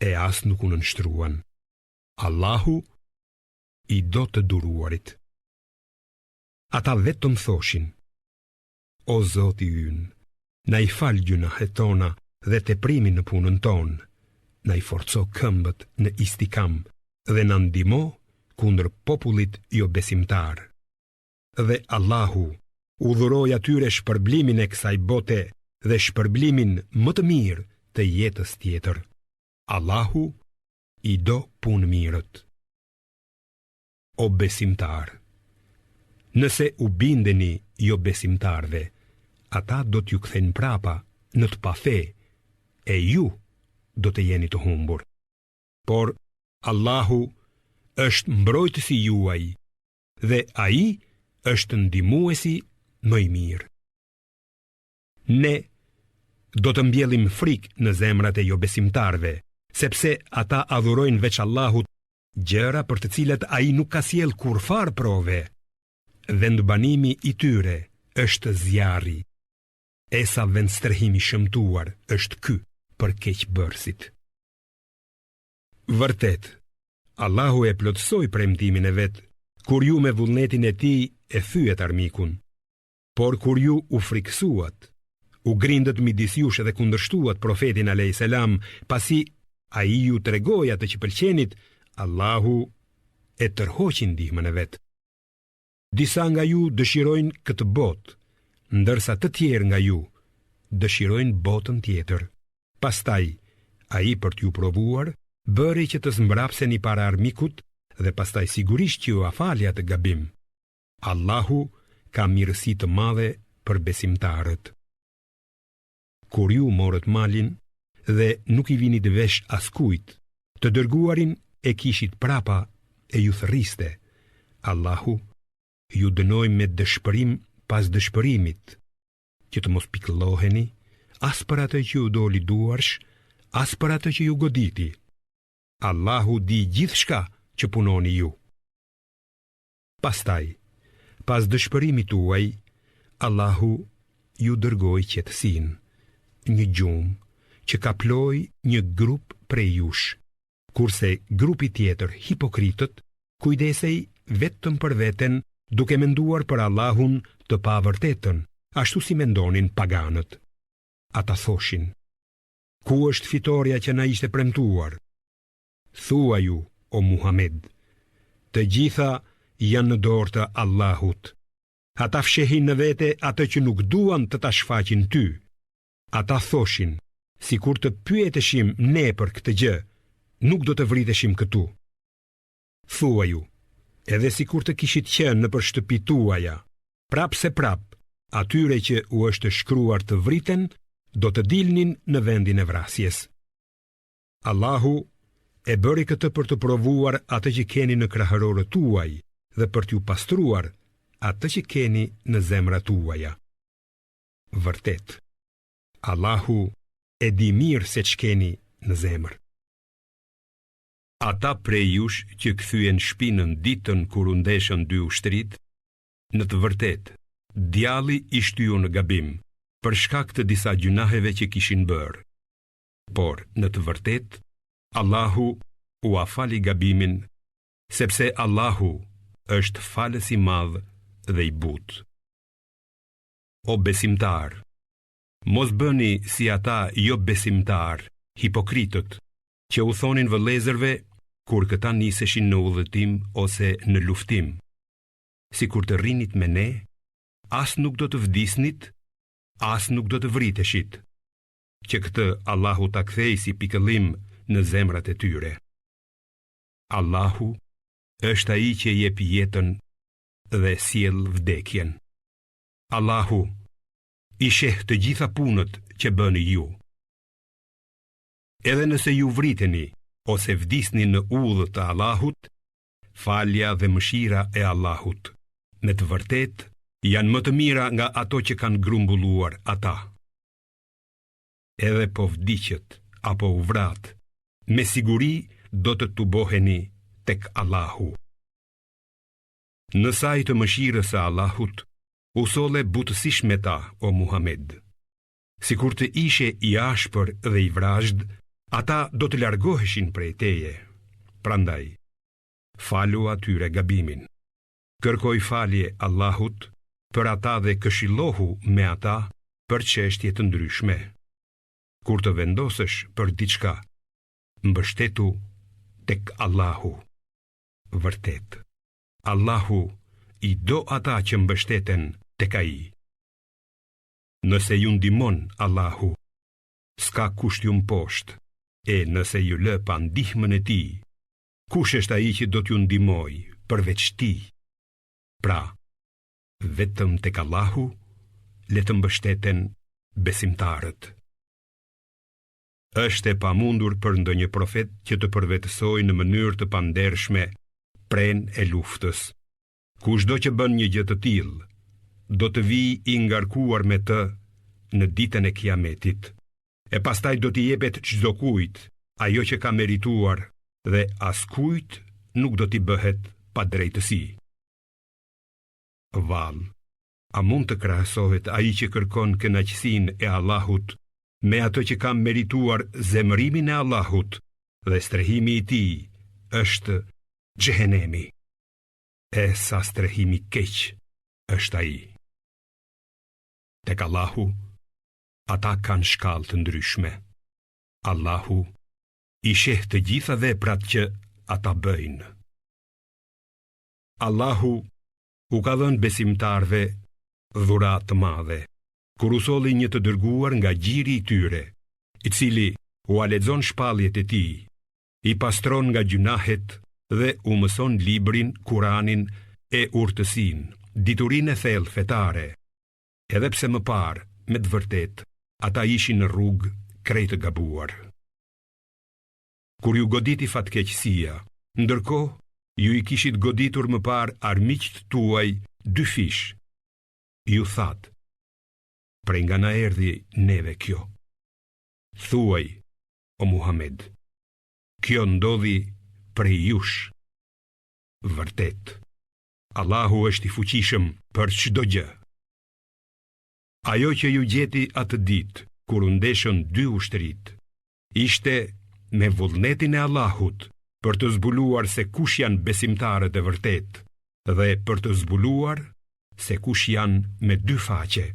e as nuk u nënshtruan. Allahu i do të duruarit. Ata vetëm thoshin: O Zoti ynë, na i fal gjunahet tona dhe teprimin në punën tonë, na i forco këmbët në istikam dhe na ndihmo kundër popullit jo besimtar. Dhe Allahu udhëroj atyre shpërblimin e kësaj bote dhe shpërblimin më të mirë të jetës tjetër. Allahu i do punë mirët. O besimtar, nëse u bindeni jo besimtarve, ata do t'ju kthen prapa në të pafe, e ju do të jeni të humbur. Por Allahu është mbrojtësi juaj dhe ai është ndihmuesi më i mirë. Ne do të mbjellim frikë në zemrat e jo besimtarve, sepse ata adhurojnë veç Allahut gjëra për të cilat ai nuk ka sjell kurfar prove. Vendbanimi i tyre është zjarri. Esa vendstërhimi shëmtuar është ky për keqbërësit. Vërtet, Allahu e plotësoi premtimin e vet kur ju me vullnetin e tij e thyet armikun. Por kur ju u friksuat, u grindët midis jush dhe kundërshtuat profetin alayhis salam, pasi ai ju tregoi atë që pëlqenit, Allahu e tërhoqi ndihmën e vet. Disa nga ju dëshirojnë këtë botë, ndërsa të tjerë nga ju dëshirojnë botën tjetër. Pastaj, ai për t'ju provuar, bëri që të zmbrapseni para armikut dhe pastaj sigurisht që ju afali atë gabim. Allahu ka mirësi të madhe për besimtarët. Kur ju morët malin dhe nuk i vini të vesh askujt, të dërguarin e kishit prapa e ju thërriste, Allahu ju dënoi me dëshpërim pas dëshpërimit, që të mos pikëlloheni as për atë që ju doli duarsh, as për atë që ju goditi. Allahu di gjithçka që punoni ju. Pastaj, pas dëshpërimit tuaj, Allahu ju dërgoi qetësinë, një gjumë që kaploi një grup prej jush, kurse grupi tjetër, hipokritët, kujdesej vetëm për veten, duke menduar për Allahun të pavërtetën, ashtu si mendonin paganët. Ata thoshin: ku është fitoria që na ishte premtuar? Thua ju, o Muhammed, të gjitha janë në dorë të Allahut. Ata fshehin në vete atë që nuk duan të ta shfaqin ty. Ata thoshin: sikur të pyeteshim ne për këtë gjë, nuk do të vriteshim këtu. Thua ju, edhe sikur të kishit qenë nëpër shtëpitë tuaja, prap se prap, atyre që u është shkruar të vriten, do të dilnin në vendin e vrasjes. Allahu e bëri këtë për të provuar atë që keni në krahërorët tuaj dhe për t'ju pastruar atë që keni në zemrat tuaja. Vërtet, Allahu e di mirë se ç'keni në zemër. Ata prej jush që kthyen shpinën ditën kur u ndeshën dy ushtrit, në të vërtetë, djalli i shtyu në gabim për shkak të disa gjunaheve që kishin bërë. Por, në të vërtetë, Allahu u afali gabimin, sepse Allahu është falës i madh dhe i butë. O besimtar, mos bëni si ata jo besimtar, hipokritët, që u thonin vëllezërve kur këta niseshin në udhëtim ose në luftim: si kur të rrinit me ne, as nuk do të vdisnit, as nuk do të vriteshit, që këtë Allahu ta kthej si pikëllim në zemrat e tyre. Allahu është ai që jep jetën dhe sjell vdekjen. Allahu i sheh të gjitha punët që bëni ju. Edhe nëse ju vriteni ose vdisni në udhë të Allahut, falja dhe mëshira e Allahut, me të vërtetë, janë më të mira nga ato që kanë grumbulluar ata. Edhe po vdiqet apo u vrat, me siguri do të tuboheni tek Allahu. Në saj të mëshirës së Allahut, u solle butësisht me ta, o Muhammed. Sikur të ishe i ashpër dhe i vrazhd, ata do të largoheshin prej teje. Prandaj, falu atyre gabimin. Kërkoj falje Allahut për ata dhe këshillohu me ata për çështje të ndryshme. Kur të vendosësh për diçka, mbështetu tek Allahu. Vërtet, Allahu i do ata që mbështeten tek ai. Nëse ju ndihmon Allahu, s'ka kusht ju mposhtë, e nëse ju lë pa ndihmën e tij, kush është ai që do t'ju ndihmoj përveç tij? Pra, vetëm tek Allahu le të mbështeten besimtarët. Është e pamundur për ndonjë profet që të përvetësojë në mënyrë të pandershme prenë e luftës. Kushdo që bën një gjë të tillë, do të vijë i ngarkuar me të në ditën e Kiametit, e pastaj do t'i jepet çdo kujt ajo që ka merituar dhe askujt nuk do t'i bëhet pa drejtësi. Vallë, a mund të krahasohet ai që kërkon kënaqësinë e Allahut me ato që ka merituar zemërimin e Allahut dhe strehimi i tij është xhehenemi? E sa strehimi keq është ai. Tek Allahu, ata kanë shkallë të ndryshme. Allahu i sheh të gjitha veprat që ata bëjnë. Allahu u ka dhënë besimtarve dhuratë të madhe, kur u solli një të dërguar nga gjiri i tyre, i cili u lexon shpalljet e tij, i pastron nga gjunahet dhe u mëson librin, Kuranin e urtësinë, diturinë e thellë fetare, edhe pse më parë, me të vërtetë, ata ishin në rrugë krejt të gabuar. Kur ju goditi fatkeqësia, ndërkohë ju i kishit goditur më parë armiqt tuaj 2 fish, ju thatë: prej nga na erdhi neve kjo. Thuaj, o Muhammed, kjo ndodhi prej jush. Vërtet, Allahu është i fuqishëm për çdo gjë. Ajo që ju gjeti atë ditë, kur u ndeshën 2 ushtrit, ishte me vullnetin e Allahut për të zbuluar se kush janë besimtarët e vërtet dhe për të zbuluar se kush janë me 2 faqe.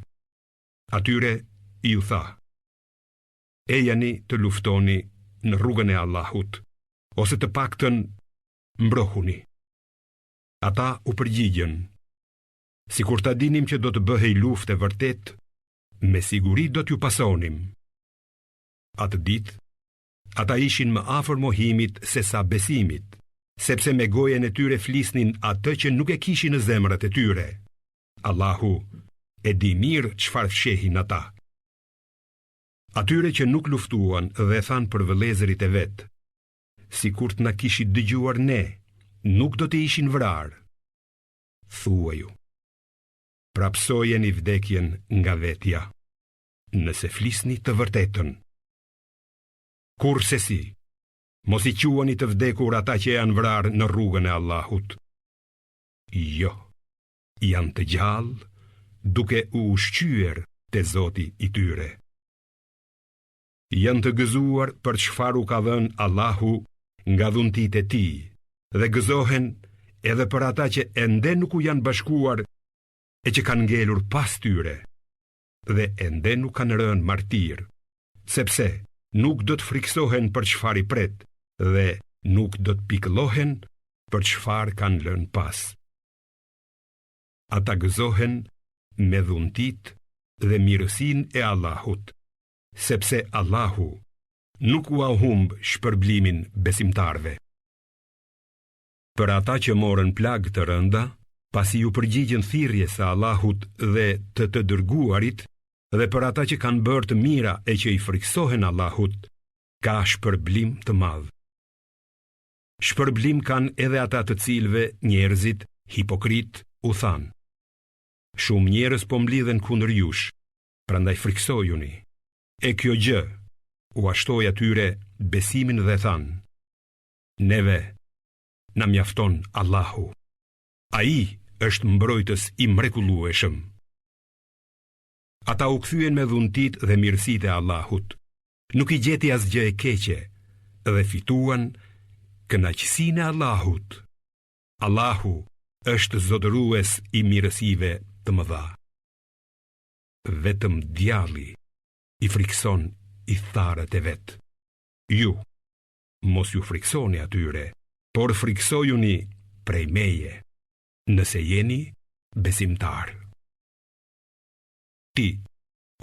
Atyre i u tha: ejani të luftoni në rrugën e Allahut, ose të paktën mbrohuni. Ata u përgjigjen: sikur ta dinim që do të bëhej luftë e vërtet, me siguri do t'ju pasonim. Atë ditë, ata ishin më afër mohimit se sa besimit, sepse me gojen e tyre flisnin atë që nuk e kishin në zemrat e tyre. Allahu e di mirë çfarë fshehin ata. Atyre që nuk luftuan dhe than për vëllezërit e vet: sikur të na kishit dëgjuar ne, nuk do të ishin vrarë. Thuaju: prapsojeni vdekjen nga vetja, nëse flisni të vërtetën. Kurse si, mos i quani të vdekur ata që janë vrarë në rrugën e Allahut. Jo, janë të gjallë, duke u ushqyer te Zoti i tyre. Janë të gëzuar për çfarë u ka dhënë Allahu nga dhuntit e tij, dhe gëzohen edhe për ata që ende nuk u janë bashkuar e që kanë ngelur pas tyre, dhe ende nuk kanë rënë martir, sepse nuk do të friksohen për çfarë i pret, dhe nuk do të pikëllohen për çfarë kanë lënë pas. Ata gëzohen me dhuntit dhe mirësinë e Allahut, sepse Allahu nuk u humb shpërblimin besimtarve. Për ata që morën plagë të rënda, pasi ju përgjigjen thirrjes së Allahut dhe të dërguarit, dhe për ata që kanë bërë të mira e që i friksohen Allahut, ka shpërblim të madh. Shpërblim kanë edhe ata të cilëve njerëzit hipokrit u thanë: shumë njerëz po mblidhen kundër jush, prandaj friksojuni. E kjo gjë u ashtoi atyre besimin dhe thanë: neve na mjafton Allahu. Ai është mbrojtës i mrekullueshëm. Ata u kthyen me dhuntit dhe mirësitë e Allahut. Nuk i gjeti asgjë e keqe dhe fituan kënaqësinë e Allahut. Allahu është zotërues i mirësive të mëdha. Vetëm djalli i frikson i tharët e vet. Ju mos ju friksoni atyre, por friksojuni prej meje, nëse jeni besimtar. Ti,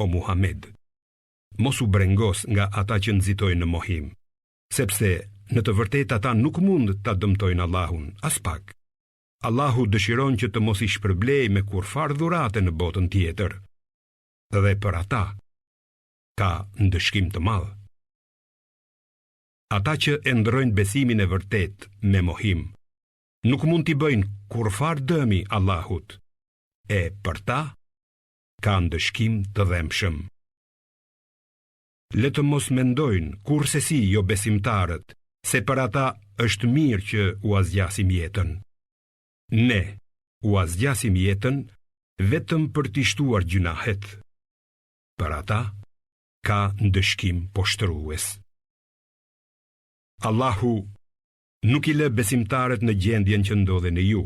o Muhammed, mos u brengos nga ata që nxitojnë në mohim, sepse në të vërtetë ata nuk mund ta dëmtojnë Allahun as pak. Allahu dëshiron që të mos i shpërblej me kurfar dhurate në botën tjetër, dhe për ata ka ndëshkim të madh. Ata që e ndrojnë besimin e vërtet me mohim, nuk mund t'i bëjnë kurfar dëmi Allahut, e për ta ka ndëshkim të dhemshëm. Le të mos mendojnë kurse si jo besimtarët, se për ata është mirë që u azgjasim jetën. Ne u azgjasim jetën vetëm për t'i shtuar gjunahet. Për ata ka ndëshkim poshtrues. Allahu nuk i lë besimtarët në gjendjen që ndodhen në ju,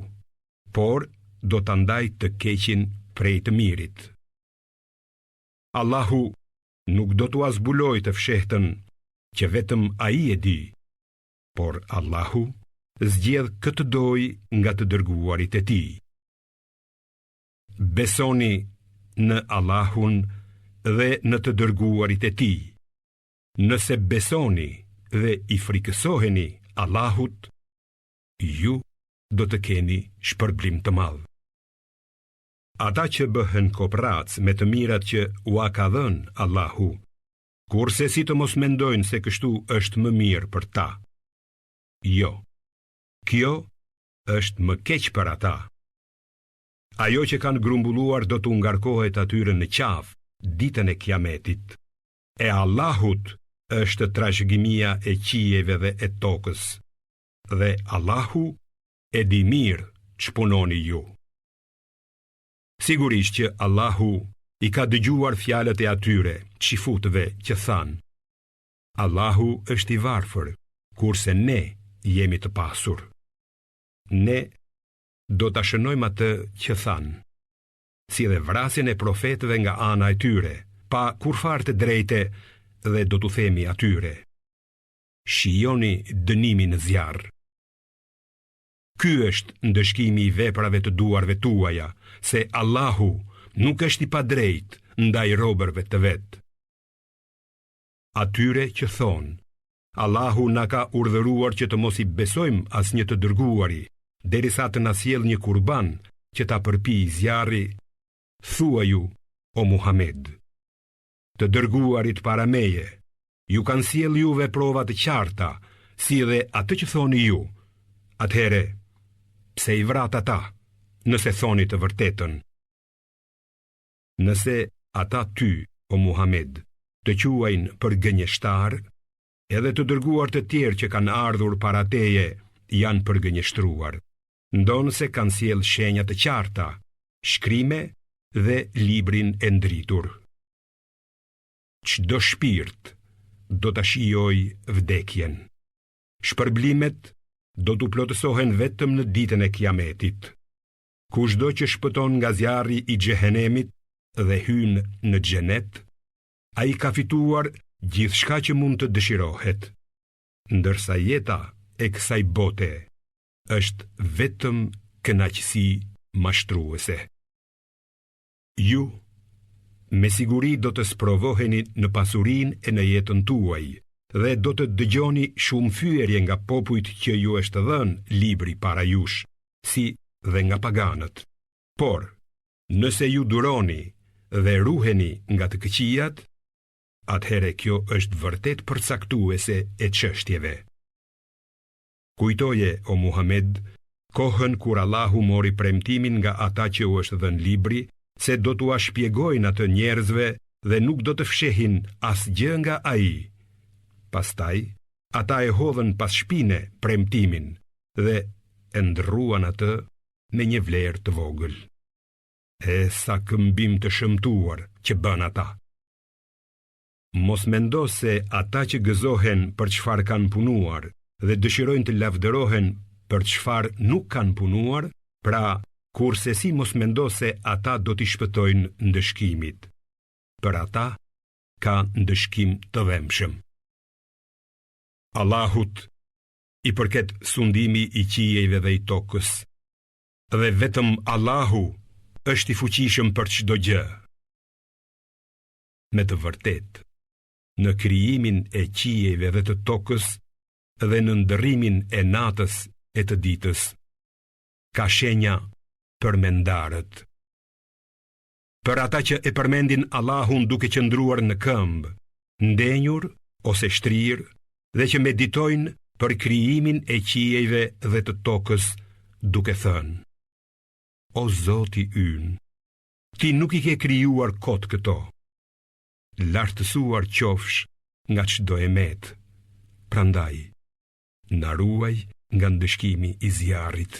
por do t'a ndaj të keqin prej të mirit. Allahu nuk do t'u azbuloj të fshehtën që vetëm ai e di, por Allahu zgjedh këtë doj nga të dërguarit e tij. Besoni në Allahun dhe në të dërguarit e tij. Nëse besoni dhe i frikësoheni Allahut, ju do të keni shpërblim të madh. Ata që bëhen koprac me të mirat që ua ka dhënë Allahu, kurse si të mos mendojnë se kështu është më mirë për ta. Jo, kjo është më keq për ata. Ajo që kanë grumbulluar do t'u ngarkohet atyre në qafë ditën e Kiametit. E Allahut është trashëgimia e qijeve dhe e tokës, dhe Allahu e di mirë ç'punoni ju. Sigurisht që Allahu i ka dëgjuar fjalët e atyre çifutëve që thanë: Allahu është i varfër, kurse ne jemi të pasur. Ne do ta shënojmë atë që thanë, si dhe vrasjen e profetëve nga ana e tyre, pa kurfar të drejte, dhe do t'u themi atyre: shijoni dënimin në zjarr. Ky është ndëshkimi i veprave të duarve tuaja, se Allahu nuk është i padrejt ndaj robërve të vet. Atyre që thonë: Allahu na ka urdhëruar që të mos i besojmë asnjë të dërguari, derisa të na sjellë një kurban që ta përpijë zjarri, thuaj ju, o Muhammed: të dërguarit para meje ju kanë sjellë juve prova të qarta, si dhe atë që thoni ju. Atëhere, pse i vrat ata, nëse thoni të vërtetën? Nëse ata ty, o Muhammed, të quajnë për gënjeshtar, edhe të dërguar të tjerë që kanë ardhur para teje janë për gënjeshtruar, ndonë se kanë sjellë shenja të qarta, shkrime dhe librin e ndritur. Çdo shpirt do ta shijojë vdekjen. Shpërblimet do t'u plotësohen vetëm në ditën e Kiametit. Kushdo që shpëton nga zjarri i xhehenemit dhe hyn në xhenet, ai ka fituar gjithçka që mund të dëshirohet, ndërsa jeta e kësaj bote është vetëm kënaqësi mashtruese. Ju me siguri do të sprovoheni në pasurinë e në jetën tuaj dhe do të dëgjoni shumë fyerje nga popujt që ju është dhënë libri para jush, si dhe nga paganët. Por, nëse ju duroni dhe ruheni nga të këqijat, atëhere kjo është vërtet përcaktuese e çështjeve. Kujtoje, o Muhammed, kohën kur Allahu mori premtimin nga ata që u është dhënë libri, se do t'ua shpjegojnë atë njerëzve dhe nuk do të fshehin asgjë nga ai. Pastaj, ata e hodhën pas shpine premtimin dhe e ndrruan atë me një vlerë të vogël. E sa këmbim të shëmtuar që bën ata. Mos mendo se ata që gëzohen për çfarë kanë punuar dhe dëshirojnë të lavdërohen për çfarë nuk kanë punuar, pra kurse si mos mendo se ata do t'i shpëtojnë ndëshkimit. Për ata ka ndëshkim të dhemshëm. Allahut i përket sundimi i qijeve dhe i tokës, dhe vetëm Allahu është i fuqishëm për çdo gjë. Me të vërtet, në krijimin e qiejve dhe të tokës dhe në ndërrimin e natës e të ditës, ka shenja për mendarët. Për ata që e përmendin Allahun duke qëndruar në këmbë, ndenjur ose shtrirë, dhe që meditojnë për krijimin e qiejve dhe të tokës, duke thënë: O Zoti ynë, ti nuk i ke krijuar kot këto. Lartësuar qofsh nga çdo emet, prandaj na ruaj nga ndëshkimi i zjarrit.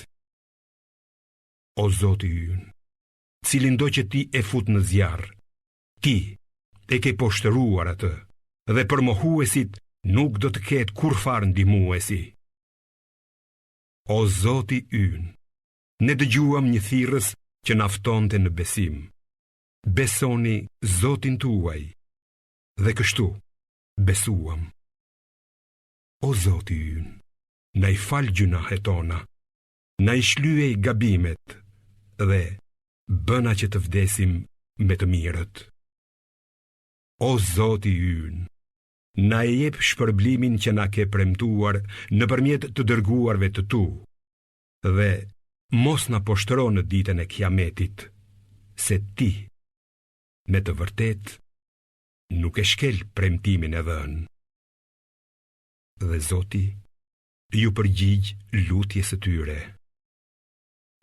O Zoti ynë, cilindo që ti e fut në zjarr, ti e ke poshtëruar atë, dhe për mohuesit nuk do të ketë kurfar ndihmuesi. O Zoti ynë, ne dëgjuam një thirrës që na ftonte në besim. Besoni Zotin tuaj, dhe kështu besuam. O Zoti ynë, na i fal gjunahet tona, na i shlyej gabimet dhe bëna që të vdesim me të mirët. O Zoti ynë, na e jep shpërblimin që na ke premtuar nëpërmjet të dërguarve të tu, dhe mos na poshtëro në ditën e Kiametit, se ti, me të vërtet, nuk e shkel premtimin e dhënë. Dhe Zoti ju përgjigj lutjes së tyre.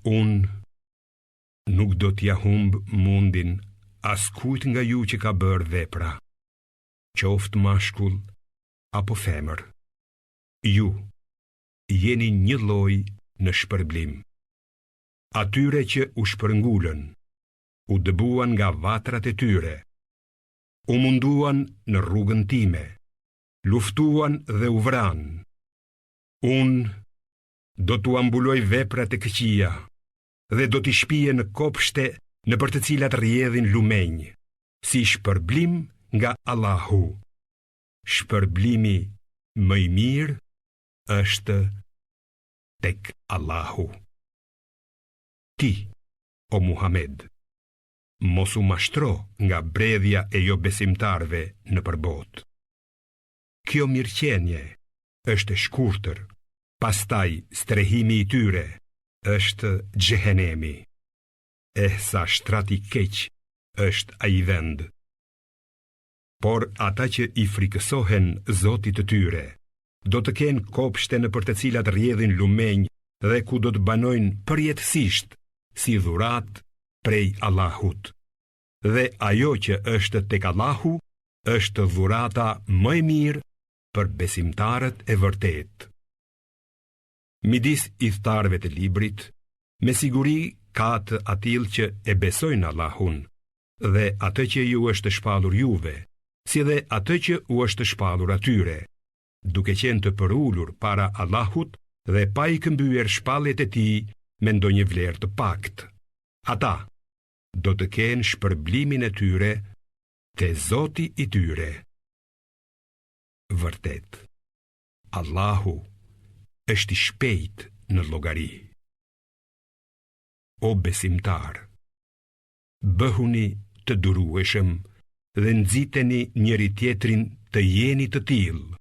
Unë nuk do t'ja humb mundin askujt nga ju që ka bërë vepra, qoftë mashkull apo femër. Ju jeni një lloj në shpërblim. Atyre që u shpërngulën, u dëbuan nga vatrat e tyre, u munduan në rrugën time, luftuan dhe u vranë. Unë do t'u ambuloj veprat e këqija dhe do t'i shpije në kopshte në për të cilat rrjedhin lumenj, si shpërblim nga Allahu. Shpërblimi më i mirë është tek Allahu. Ti, o Muhammed, mos u mashtro nga bredhja e jo besimtarve në përbot. Kjo mirëqenje është e shkurtër, pastaj strehimi i tyre është xhehenemi. Sa shtrati keq është ai vend. Por ata që i frikësohen Zotit të tyre, do të kenë kopshte në për të cilat rrjedhin lumenj dhe ku do të banojnë përjetësisht si dhurat prej Allahut. Dhe ajo që është tek Allahu është dhurata më e mirë për besimtarët e vërtet. Midis idhtarëve të librit, me siguri ka të atill që e besojnë Allahun dhe atë që ju është shpallur juve, si dhe atë që u është shpallur atyre, duke qenë të përulur para Allahut dhe pa i këmbyer shpalljet e tij me ndonjë vlerë të paktë. Ata do të kenë shpërblimin e tyre te Zoti i tyre. Vërtet, Allahu është i shpejt në llogari. O besimtar, bëhuni të durueshëm dhe nxiteni njëri tjetrin të jeni të tillë.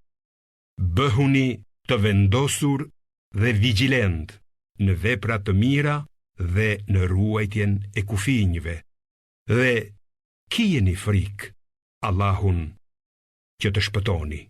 Bëhuni të vendosur dhe vigjilent në vepra të mira dhe në ruajtjen e kufinjve. Dhe kijeni frikë Allahun që të shpëtoni.